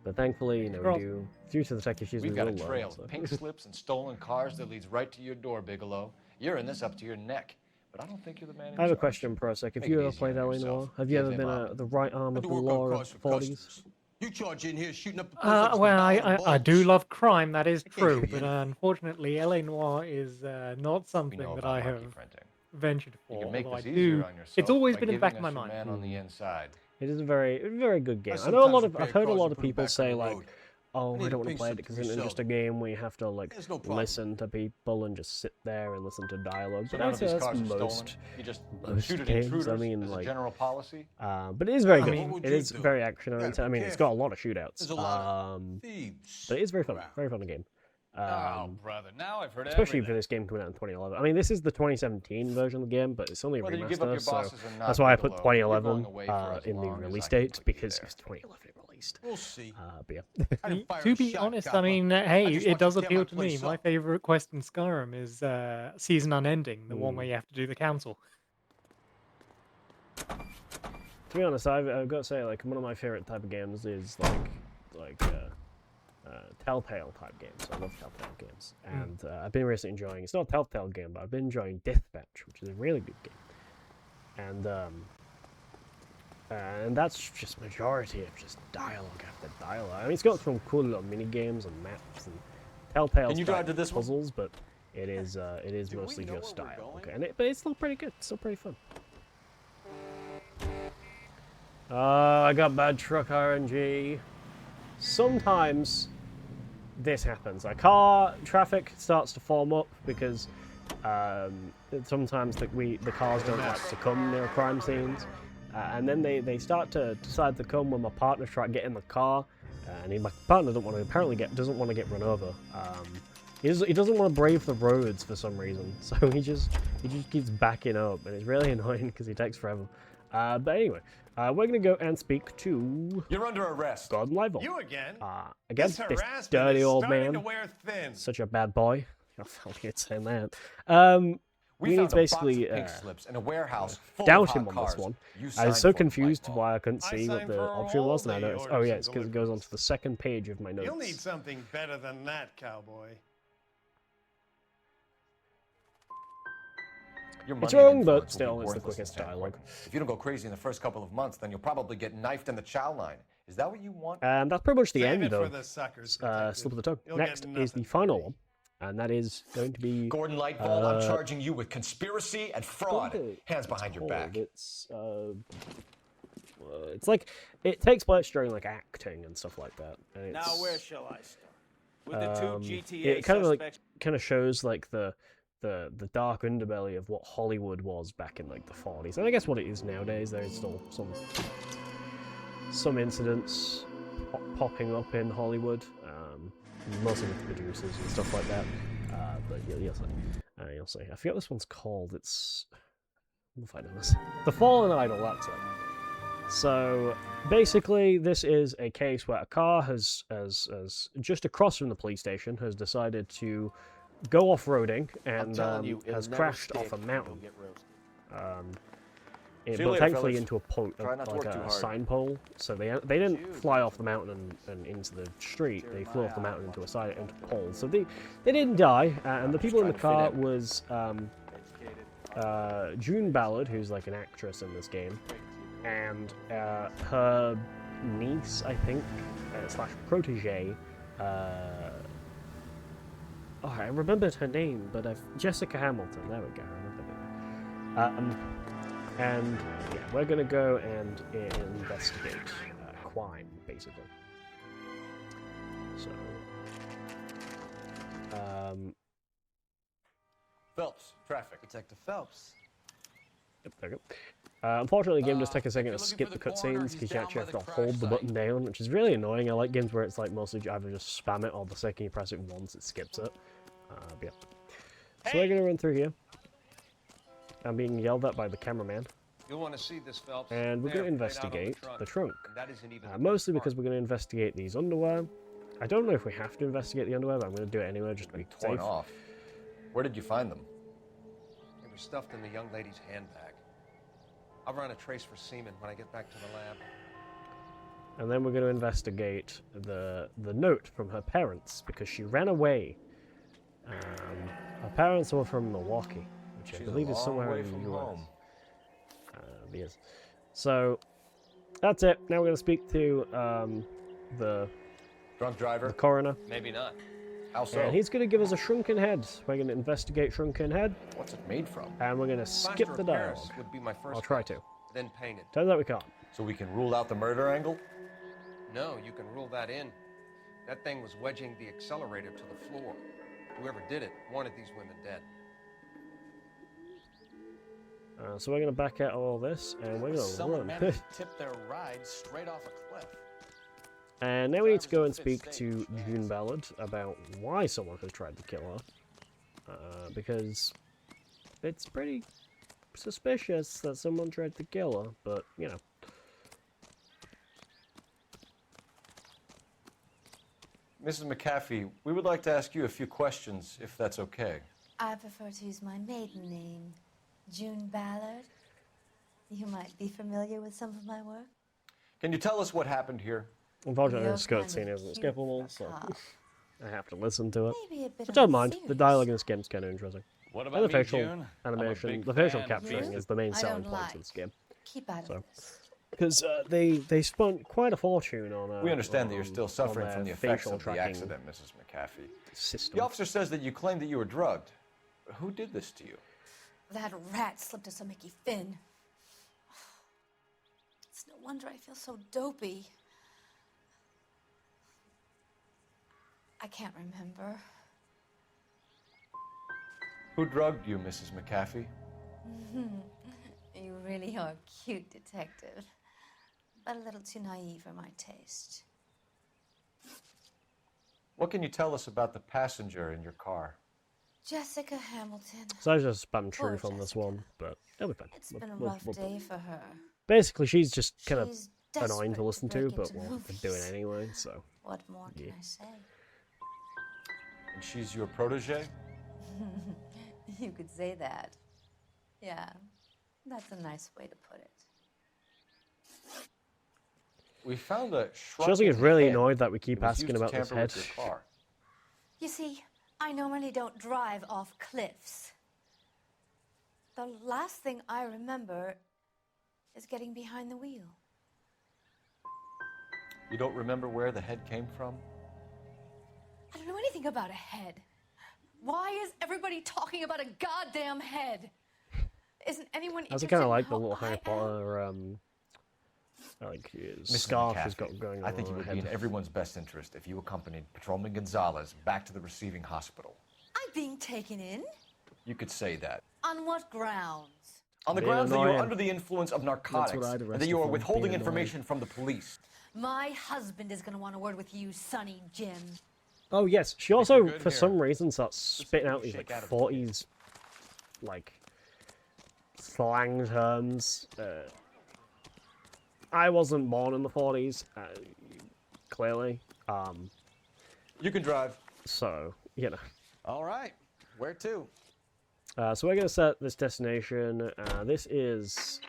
But thankfully, Well, due to the tech issues, We've we got a will learn, trail so. of pink slips and stolen cars that leads right to your door, Bigelow. You're in this up to your neck, but I don't think you're the man in I have a charge. question, ProSec. Have Make you it ever easy played on LA yourself. Noire? Have you Give ever him been up. the right arm I of do the work on law cars of for 40s? customers. You charge in here shooting up the Well, I do love crime, that is can't true, forget but it. unfortunately, LA Noire is not We something know that about I marquee have printing. ventured You for, can make although I this easier do. on yourself It's always by been in the back giving of my us your mind. man on the inside. It is a very good game. I I know a lot sometimes of, I've repair heard a cars lot and of put 'em people back on say the like, road. oh, need I a don't want to pink play it slip because for it's yourself. just a game where you have to like There's no problem. listen to people and just sit there and listen to dialogue. So But none I'd of say these that's cars are most. stolen. You just most shoot at games, intruders I mean, as like- a general policy. But it is very I good. mean, what would It you is do? very action You gotta oriented. I be mean, it's got a careful. lot of shootouts. There's a lot of thieves. But it is very fun. around. Very fun game. Oh, brother, now I've heard Especially everything. for this game coming out in 2011. I mean, this is the 2017 version of the game, but it's only a Whether you give up your remaster, so bosses or not, that's why I put Bigelow, you're 2011 going away for as in the long as release I can date put you because there. it was 2011 it released. We'll see. But yeah. I didn't fire To a be shot, honest, I copper. mean, I hey, just it want you does to tear appeal my to me. place My up. favorite quest in Skyrim is Season Unending, the one where you have to do the council. To be honest, I've got to say, like, one of my favorite type of games is like Telltale type games. I love Telltale games, and I've been recently enjoying. It's not a Telltale game, but I've been enjoying Deathmatch, which is a really good game, and that's just majority of just dialogue after dialogue. I mean, it's got some cool little mini games and maps and Telltale Can you drive to this one? puzzles, but it is mostly just dialogue, but it's still pretty good. It's still pretty fun. I got bad truck RNG. Sometimes this happens. Like car traffic starts to form up because sometimes the cars don't like to come near crime scenes, and then they start to decide to come when my partner try to get in the car, and my partner doesn't want to get run over. He doesn't want to brave the roads for some reason, so he just keeps backing up, and it's really annoying because he takes forever. But anyway, we're gonna go and speak to. You're under arrest. Gordon Livel. You again? Again, This this harassment dirty is old starting man. to wear thin. Such a bad boy. I felt weird saying that. We need found to a box basically of pink slips in a warehouse full doubt of him hot on cars. this one. You I was signed so for it, confused Whiteball. why I couldn't see what signed the for option all was, and I the noticed. Oh orders yeah, and it's because it goes deliveries. onto the second page of my notes. You'll need something better than that, cowboy. Your It's money and wrong, but influence will still, be it's the worthless in quickest San dialogue. Quentin. If you don't go crazy in the first couple of months, then you'll probably get knifed in the chow line. Is that what you want? And that's pretty much the Save end it of for the suckers, detective. Slip of the Tongue. You'll Next get is the nothing final from me. one, and that is going to be Gordon Lightball, I'm charging you with conspiracy and fraud. Hands behind your back. It's like it takes place during like acting and stuff like that. And Now it's, where shall I start? With the two GTA it kind of suspects. kind of shows like the dark underbelly of what Hollywood was back in like the 40s, and I guess what it is nowadays. There's still some incidents popping up in Hollywood, mostly with producers and stuff like that. But you'll see. I forget what this one's called. We'll find this. The Fallen Idol. That's it. So basically, this is a case where a car has just across from the police station has decided to go off-roading and has crashed off a mountain. See you But later, thankfully fellas. into a pole, Try not to like work too a hard. sign pole. So they didn't fly off the mountain and into the street. They flew off the mountain into a pole. So they didn't die. And the people in the car was June Ballard, who's like an actress in this game, and her niece, I think, slash protege. I remembered her name, but Jessica Hamilton. There we go. I remembered it. And yeah, we're gonna go and investigate crime, basically. So, Phelps, traffic. Detective Phelps. yep, there we go. Unfortunately, the game does take a second to skip the cutscenes because you actually have to hold the button down, which is really annoying. I like games where it's like mostly either just spam it or the second you press it once, it skips it. But yeah. So we're gonna run through here. I'm being yelled at by the cameraman. You'll want to see this, Phelps. And we're going to There, right out on investigate the trunk. And that isn't even the Mostly best because part. we're going to investigate these underwear. I don't know if we have to investigate the underwear, but I'm going to do it anyway just to be Torn safe. off. Where did you find them? They were stuffed in the young lady's handbag. I'll run a trace for semen when I get back to the lab. And then we're going to investigate the note from her parents because she ran away. Her parents were from Milwaukee, which I She's believe a is long somewhere way in the from US. home. Yes. So that's it. Now we're going to speak to the drunk driver. The coroner. Maybe not. How so? And he's going to give us a shrunken head. We're going to investigate shrunken head. What's it made from? And we're going to skip Plaster the of dialogue. Paris would be my first I'll try guess. to. Then painted. Turns out we can't. So we can rule out the murder angle? No, you can rule that in. That thing was wedging the accelerator to the floor. Whoever did it wanted these women dead. So we're going to back out all this, and we're going to Someone run. managed to tip their ride straight off a cliff. And now we need to go and speak to June Ballard about why someone has tried to kill her. Because it's pretty suspicious that someone tried to kill her, but, you know. Mrs. McAfee, we would like to ask you a few questions, if that's okay. I prefer to use my maiden name, June Ballard. You might be familiar with some of my work. Can you tell us what happened here? Unfortunately, this cutscene isn't skippable, so I have to listen to it. Which I don't mind. The dialogue in this game is kind of interesting. What And about the me, facial June? animation, the facial capturing is the main selling point of this game. Keep out of this. Because they spent quite a fortune on. We understand that you're still suffering from the effects of the tracking accident, Mrs. McAfee. System. The officer says that you claimed that you were drugged. Who did this to you? That rat slipped us a Mickey Finn. It's no wonder I feel so dopey. I can't remember. Who drugged you, Mrs. McAfee? You really are a cute detective, but a little too naive for my taste. What can you tell us about the passenger in your car? Jessica Hamilton. So I just spam truth on this one, but it'll be fine. It's been a rough day for her. Basically, she's just kind of She's annoying to desperate listen to to, break but into we'll do it movies. anyway, so. What more can I say? And she's your protege? You could say that. Yeah, that's a nice way to put it. We found a She also gets really head. annoyed that we It keep was asking used to about this tamper head. with your car. You see, I normally don't drive off cliffs. The last thing I remember is getting behind the wheel. You don't remember where the head came from? I don't know anything about a head. Why is everybody talking about a goddamn head? Isn't anyone I also interested kind of in like the how little I Harry am? Potter, like, Mrs. scarf McAfee, she's got going on. I think it her would head. be in everyone's best interest if you accompanied Patrolman Gonzalez back to the receiving hospital. I'm being taken in? You could say that. On what grounds? On the Being grounds that you are annoying. under the influence of narcotics I'd and arrest that you her are for, withholding being information from the police. My husband is going to want a word with you, Sonny Jim. Oh yes, she we're also, good for here. some reason, starts spitting out these shake like out of the 40s, like slang terms. I wasn't born in the 40s, clearly. You can drive. So you know. All right. Where to? So we're gonna set this destination. This is.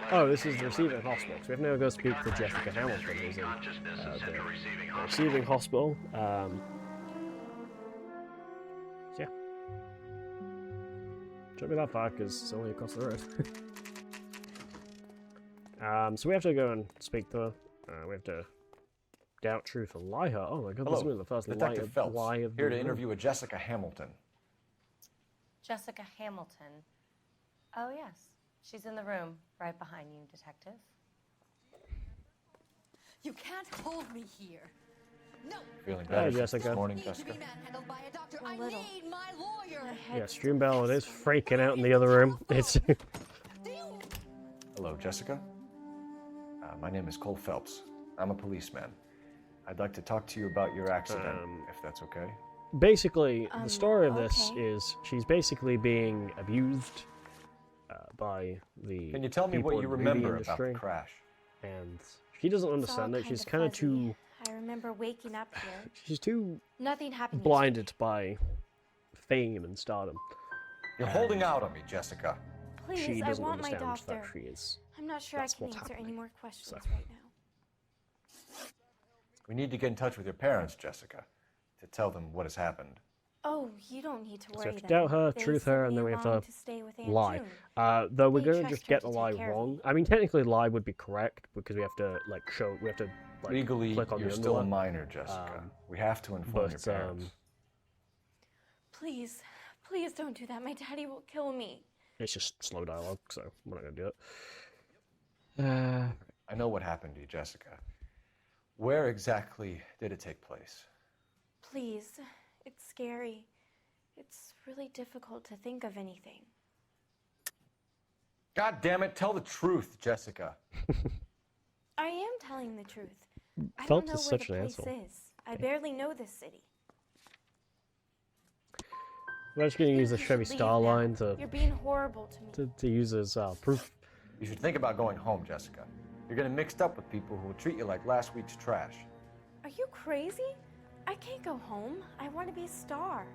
This is the receiving hospital. So we have to now go speak to Jessica Hamilton, who's in the receiving hospital. Yeah. Shouldn't be that far because it's only across the road. So we have to go and speak to her. We have to doubt, truth, and lie her. Oh my god, this is Hello, the first Detective Phelps, lie of here the to room. interview a Jessica Hamilton. Jessica Hamilton. Oh, yes. She's in the room right behind you, Detective. You can't hold me here. No. Feeling Hi, better Jessica. this morning, Need to Jessica? be manhandled by a doctor. I little. need my lawyer. Yes, June Ballard is freaking out in the other room. It's Hello, Jessica. My name is Cole Phelps. I'm a policeman. I'd like to talk to you about your accident, if that's okay. basically the story of this okay. is she's basically being abused by the. Can you tell me what people you in the movie remember about industry, the crash? And she doesn't understand it. She's kind of too. I remember waking up here. She's too Nothing happened. blinded by fame and stardom. You're holding out on me, Jessica. Please, She I doesn't want my understand doctor. that she is. I'm not sure that's I can what's answer any happening. more questions So. right now. We need to get in touch with your parents, Jessica, to tell them what has happened. Oh, you don't need to So we worry. have to then. doubt her, They truth her, sent and then me we have along to stay with Aunt lie. June. Though we're They gonna trust just her get to the take lie care of wrong. me. I mean, technically, lie would be correct because we have to like show. We have to like Legally, click on you're the still a underline. minor, Jessica. We have to inform your but, parents. Please, please don't do that. My daddy will kill me. It's just slow dialogue, so we're not gonna do it. I know what happened to you, Jessica. Where exactly did it take place? Please, it's scary. It's really difficult to think of anything. God damn it, tell the truth, Jessica. I am telling the truth. don't know is where such the an place asshole. is. I barely know this city. We're just going to use the You should Chevy leave Starline now. to You're being horrible to me. to use as proof. You should think about going home, Jessica. You're getting mixed up with people who will treat you like last week's trash. Are you crazy? I can't go home. I want to be a star.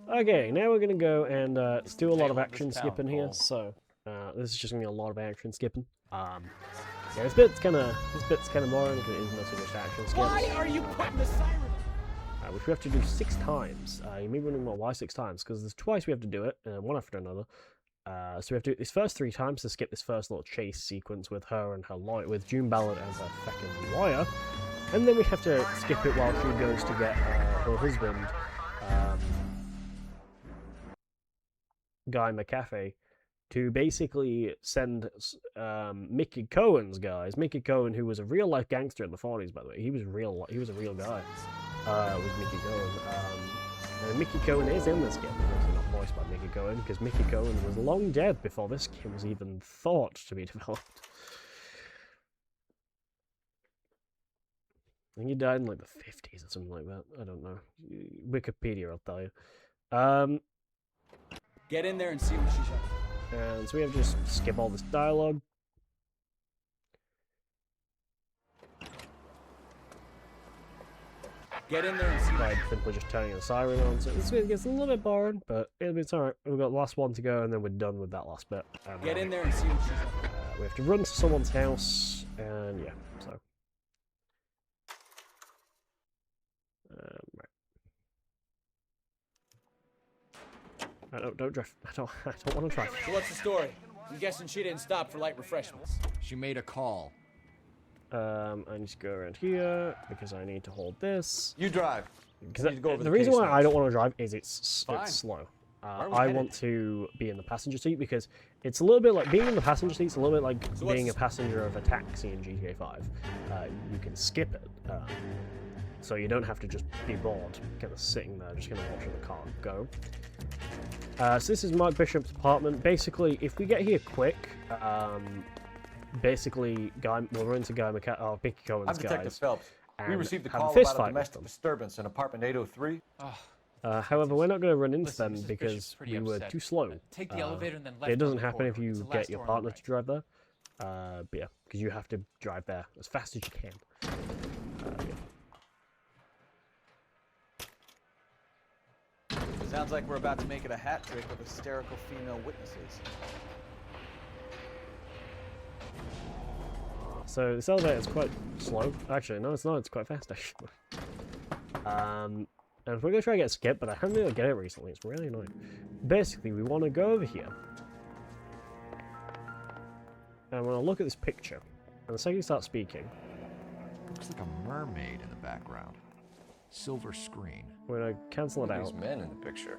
Okay, now we're gonna go and let's do a lot of Tale of action this town, skipping here. Cole. So this is just gonna be a lot of action skipping. Yeah, this bit's kind of boring because it is mostly just action skips. Why are you putting the siren on? Which we have to do 6 times. You may be wondering, well, why 6 times? Because there's twice we have to do it, one after another. So we have to do these first 3 times to skip this first little chase sequence with her and her lawyer, with June Ballard as her fucking lawyer, and then we have to skip it while she goes to get her husband, Guy McAfee, to basically send Mickey Cohen's guys. Mickey Cohen, who was a real life gangster in the 40s, by the way, he was a real guy. Was Mickey Cohen. And Mickey Cohen is in this game, obviously not voiced by Mickey Cohen, because Mickey Cohen was long dead before this game was even thought to be developed. I think he died in like the 50s or something like that. I don't know. Wikipedia will tell you. Get in there and see what she's up to. And so we have to just skip all this dialogue. Get in there and see By simply just turning the siren on. So this gets a little bit boring, but it's alright. We've got the last one to go, and then we're done with that last bit. Get in there and see what she's up to. We have to run to someone's house, and yeah, so. Right. Don't drift. I don't want to drive. So what's the story? I'm guessing she didn't stop for light refreshments. She made a call. I need to go around here because I need to hold this. You drive. Because the reason why I don't want to drive is it's slow. I want to be in the passenger seat because it's a little bit like being in the passenger seat. It's a little bit like being a passenger of a taxi in GTA 5. You can skip it, so you don't have to just be bored, kind of sitting there, just kind of watching the car go. So this is Mark Bishop's apartment. Basically, if we get here quick, basically, we'll run into Mickey Cohen's I'm Detective guys. Phelps. We received a have call fist about a fight with domestic disturbance in apartment 803. However, we're not going to run into Listen, them Mrs. because Bishop's pretty we were upset. too slow. Take the elevator and then left It doesn't down the happen if corridor. It's you the last get your door on the partner right. to drive there. But yeah, because you have to drive there as fast as you can. Sounds like we're about to make it a hat trick of hysterical female witnesses. So this elevator is quite slow. Actually, no, it's not. It's quite fast, actually. And if we're going to try to get skipped, but I haven't been able to get it recently. It's really annoying. Basically, we want to go over here. And we're going to look at this picture. And the second you start speaking... Looks like a mermaid in the background. Silver screen. We're going to cancel it out. These men in the picture.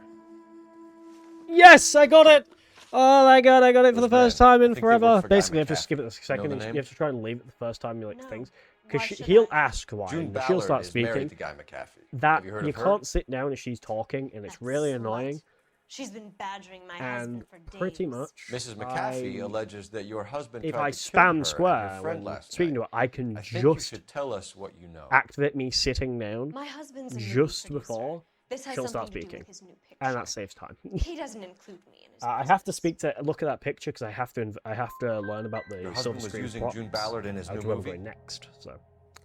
Yes, I got it! Oh my god, I got it for the first time in forever. Basically, you have to McAfee. skip it a second. Know the You name? have to try and leave it the first time you like things. Because Why should he'll I? ask why, June and she'll Ballard start is married speaking. to Guy McAfee. That Have you heard you of her? can't sit down as she's talking, and it's That really slut. annoying. She's been badgering my And husband for days. pretty much, Mrs. McAfee alleges that your husband if tried I to kill her spam and square your friend when last speaking night. to her, I can I think you just should tell us what you know. activate me sitting down My husband's a movie just producer. before This has she'll something start to do speaking, with his new picture. and that saves time. He doesn't include me in his I have to look at that picture because I have to learn about the Your silver husband was screen using plots June Ballard in his as new to where we're movie? going next. So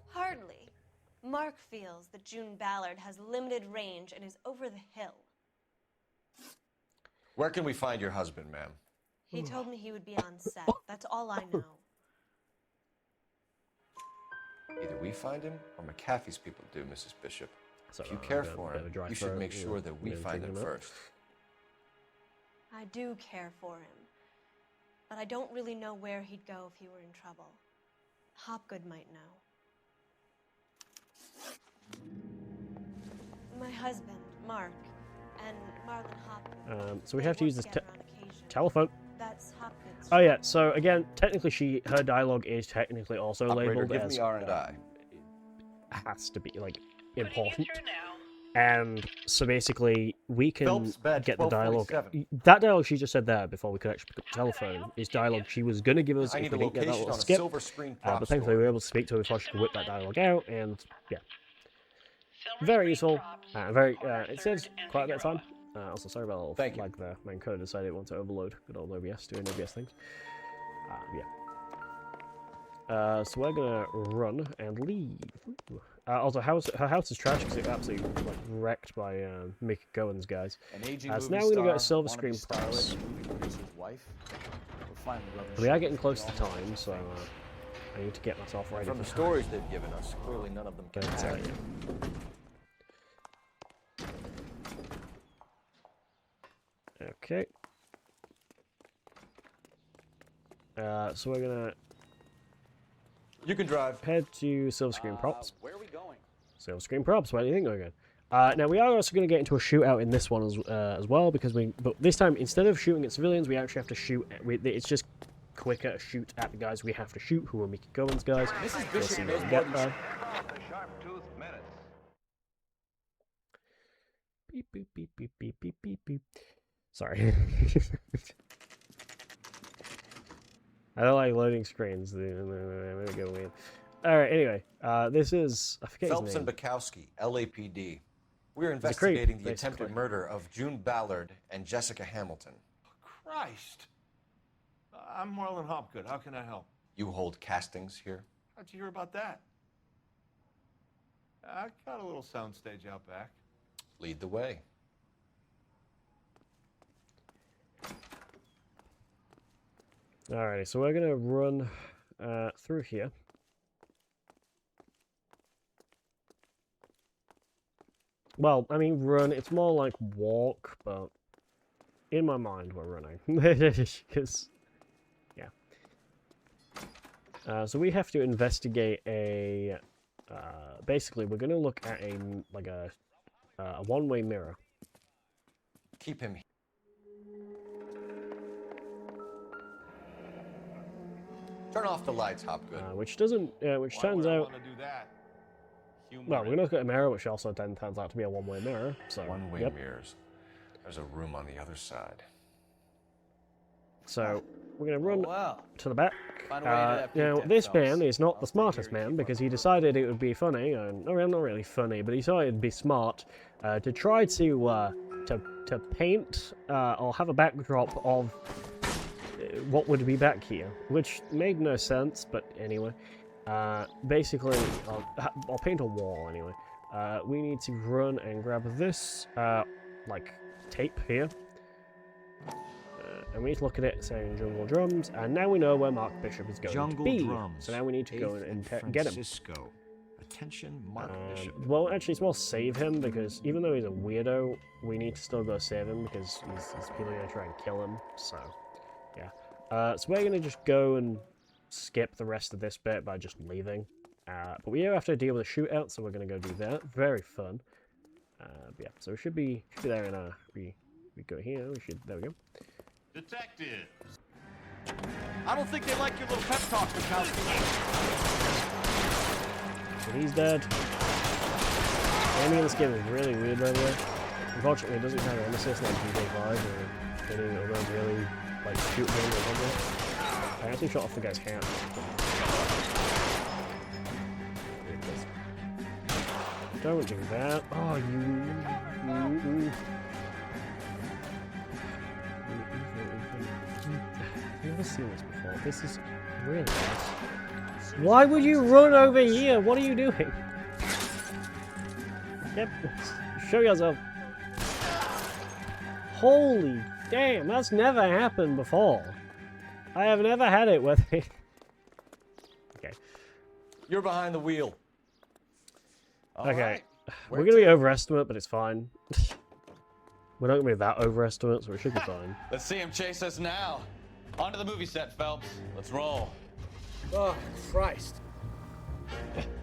Hardly. Mark feels that June Ballard has limited range and is over the hill. Where can we find your husband, ma'am? He told me he would be on set. That's all I know. Either we find him or McAfee's people do, Mrs. Bishop. So, if you care bit of- for bit of a him, dry you should throat, make sure that we really find him thinking about it. first. I do care for him. But I don't really know where he'd go if he were in trouble. Hopgood might know. My husband, Mark, and Marlon Hopgood. So we they have to work use this together on occasion. telephone. That's Hopgood's Oh yeah. So again, technically, her dialogue is technically also Operator, labeled give as me R&I. has to be like important. And so basically, we can Phelps, badge get the dialogue. 1247. That dialogue she just said there before we could actually pick up the telephone is dialogue she was going to give us I if need we a didn't get that location little on a skip. silver screen prop But thankfully, we were able to speak to her before she could whip that dialogue out, and yeah. Very useful. It saves quite a bit of time. Also, sorry about all like the main code decided it wanted to overload. Good old OBS doing OBS things. So we're gonna run and leave. Also, her house is trash because it got absolutely like wrecked by Mickey Cohen's guys. So now we're gonna go to silver screen props. We are getting close to time, so I need to get myself ready. From the stories they've given us, clearly none of them can act. Okay. So we're gonna. You can drive. Head to silver screen props. Where are we going? Silver screen props. Where do you think we're going? Now we are also going to get into a shootout in this one as well because but this time instead of shooting at civilians, we actually have to shoot. It's just quicker to shoot at the guys we have to shoot, who are Mickey Cohen's guys. Mrs. We'll see Bishop what knows we get more than there. Beep beep beep beep beep beep beep beep. Sorry. I don't like loading screens. They're gonna go weird. Alright, anyway. This is... I forget Phelps his name. and Bukowski, LAPD. We're investigating the attempted murder of June Ballard and Jessica Hamilton. Christ. I'm Marlon Hopgood. How can I help? You hold castings here? How'd you hear about that? I got a little soundstage out back. Lead the way. Alrighty, so we're gonna run through here. Well, I mean run, it's more like walk, but in my mind we're running. Because, yeah. So we have to investigate a... basically, we're gonna look at a one-way mirror. Keep him here. Turn off the lights, Hopgood. Which doesn't, which turns out... Want to do that? Well, we're gonna look at a mirror, which also then turns out to be a one-way mirror. So one-way mirrors. There's a room on the other side. So we're gonna run to the back. Find a way to Now this man is not the smartest man because he decided it would be funny, and not really funny, but he thought it'd be smart to try to paint or have a backdrop of what would be back here, which made no sense. But anyway. Basically, I'll paint a wall anyway. We need to run and grab this, like, tape here. And we need to look at it saying Jungle Drums, and now we know where Mark Bishop is going to be. Drums, so now we need to go and get him. Francisco. Attention, Mark Bishop. Well, actually, it's more save him, because even though he's a weirdo, we need to still go save him, because he's people are going to try and kill him, so, yeah. So we're going to just go and skip the rest of this bit by just leaving. But we do have to deal with a shootout, so we're going to go do that. Very fun. Yeah, so we should be there in a... We go here, there we go. Detectives. I don't think they like your little pep talk, Bukowski. So he's dead. The enemy in this game is really weird, by the way. Unfortunately, it doesn't have an assist like GTA 5 or any other really, like, shoot game or something. I actually shot off the guy's hand. Don't do that. Oh, you... I've never seen this before. This is really nice. Why would you run over here? What are you doing? Yep. Show yourself. Holy damn, that's never happened before. I have never had it with me. Okay. You're behind the wheel. Okay. Right. We're going to be overestimate, but it's fine. We're not going to be that overestimate, so it should be fine. Let's see him chase us now. Onto the movie set, Phelps. Let's roll. Oh, Christ.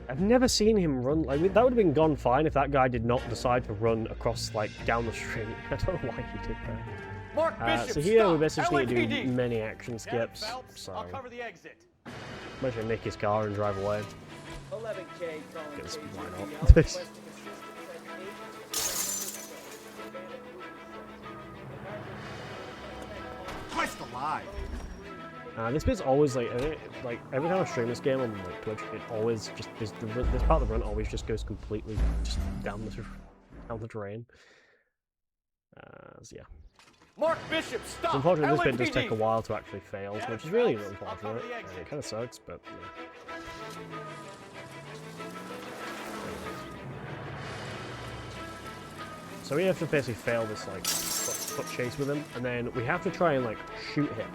I've never seen him run. Like, that would have been gone fine if that guy did not decide to run across, like, down the street. I don't know why he did that. Mark Bishop, So here stop. we basically need to LAPD. do many action skips. So I'll cover the exit. basically nick his car and drive away. 11K, Because why not? Christ alive! This bit's always like every time I stream this game on like Twitch, it always just this part of the run always just goes completely just down the drain. So yeah. Mark Bishop, stop! So unfortunately, this bit does LAPD. take a while to actually fail, which is really unfortunate. And it kind of sucks, but yeah. So we have to basically fail this like foot chase with him, and then we have to try and like shoot him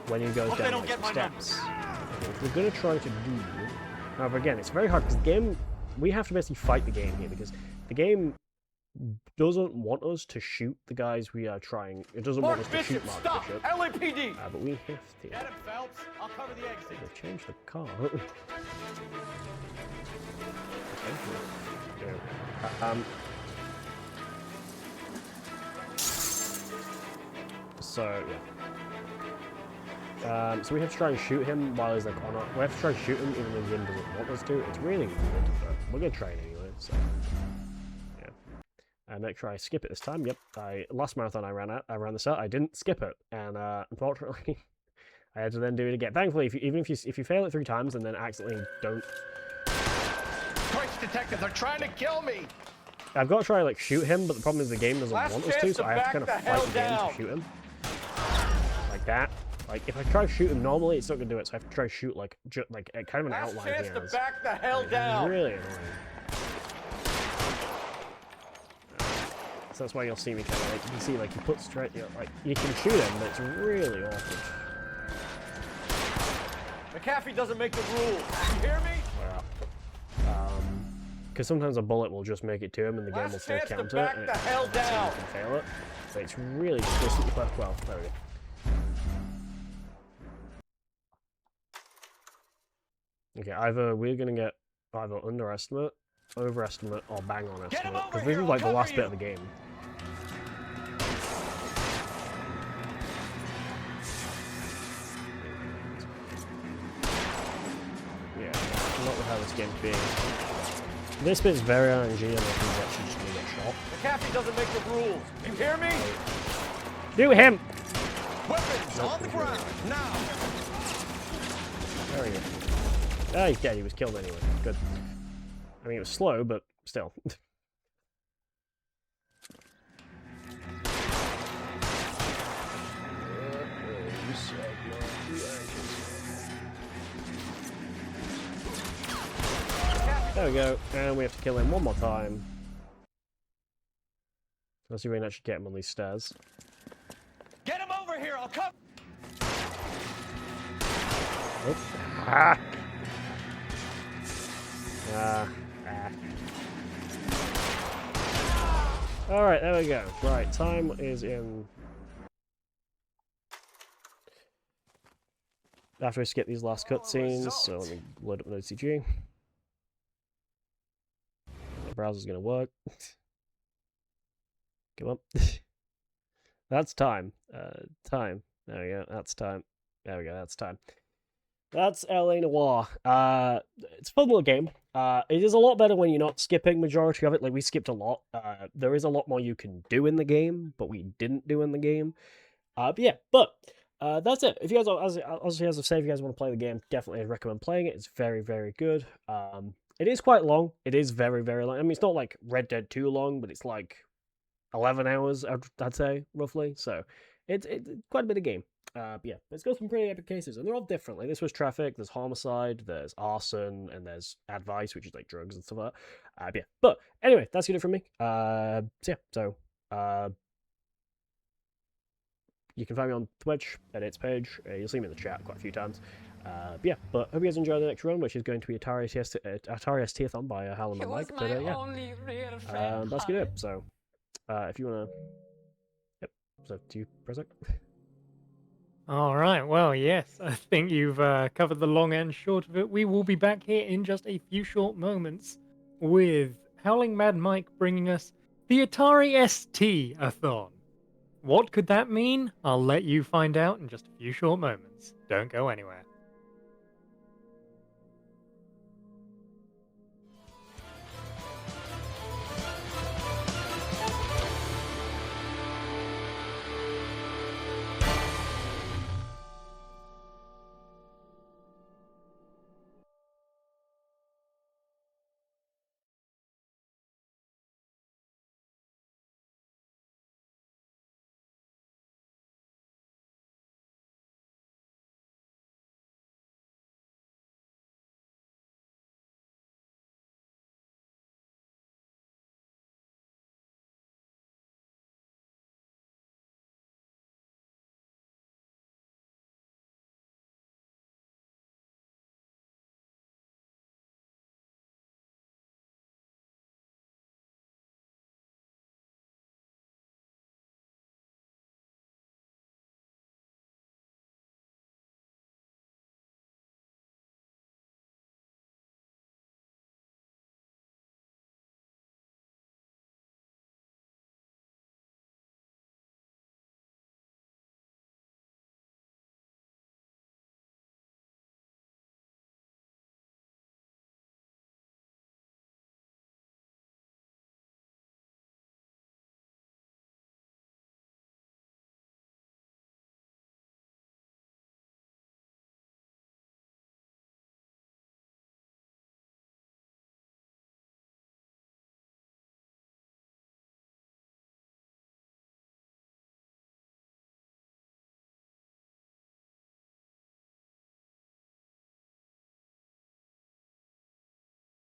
when he goes down like, the steps. Okay, we're gonna try to do. However, again, it's very hard because the game. We have to basically fight the game here because the game doesn't want us to shoot the guys we are trying. It doesn't want us to shoot Mark stop! Bishop. LAPD! But we have to. Get him, Phelps. I'll cover the exit. They've changed the car. So yeah. So we have to try and shoot him while he's like on our. We have to try and shoot him even though the game doesn't want us to. It's really weird, but we're gonna try it anyway. So yeah. And make sure I skip it this time. Yep. Last marathon I ran this out. I didn't skip it, and unfortunately, I had to then do it again. Thankfully, if you fail it 3 times and then accidentally don't. Christ, detectives are trying to kill me! I've got to try like shoot him, but the problem is the game doesn't want us to, so I have to kind of fight the game to shoot him. Like that. Like if I try to shoot him normally, it's not gonna do it. So I have to try to shoot like kind of an outline Chance here. to back the hell down. Really annoying. So that's why you'll see me kind of like you can see like he puts straight. You know, like you can shoot him, but it's really awkward. McAfee doesn't make the rules. You hear me? Because sometimes a bullet will just make it to him, and the game will still counter it. And so you can fail it. So it's really just well. There we go. Okay, either we're gonna get either underestimate, overestimate, or bang on estimate. Because this is like the last bit of the game. Yeah, not with how this game's being. This bit's very RNG, and I think he's actually just gonna get shot. McAfee doesn't make the rules. You hear me? Do him! Weapons on the ground now. There we go. Ah, he's dead. He was killed anyway. Good. I mean, it was slow, but still. There we go. And we have to kill him one more time. Let's see if we can actually get him on these stairs. Get him over here. I'll come. Oh. Ah! Alright, there we go. Right, time is in. After we skip these last cutscenes, so let me load up the OCG. The browser's gonna work. Come on. That's time. Time. There we go. That's time. There we go. That's time. That's LA Noire. It's a fun little game. It is a lot better when you're not skipping majority of it. Like, we skipped a lot. There is a lot more you can do in the game, but we didn't do in the game. But yeah, that's it. If you guys, obviously, as I say, if you guys want to play the game, definitely recommend playing it. It's very, very good. It is quite long. It is very, very long. I mean, it's not like Red Dead 2 long, but it's like 11 hours, I'd say, roughly. So, it's quite a bit of game. Yeah, it's got some pretty epic cases, and they're all different. Like, this was traffic, there's homicide, there's arson, and there's advice, which is like drugs and stuff like that. Yeah, but anyway, that's good for me. You can find me on Twitch at its page. You'll see me in the chat quite a few times. Yeah, but hope you guys enjoy the next run, which is going to be Atari ST-ATHON by Howlin' and Mike. But yeah, that's good. So, if you wanna, yep. So, to you, Presec. All right, well, yes, I think you've covered the long and short of it. We will be back here in just a few short moments with Howling Mad Mike bringing us the Atari ST-ATHON. What could that mean? I'll let you find out in just a few short moments. Don't go anywhere.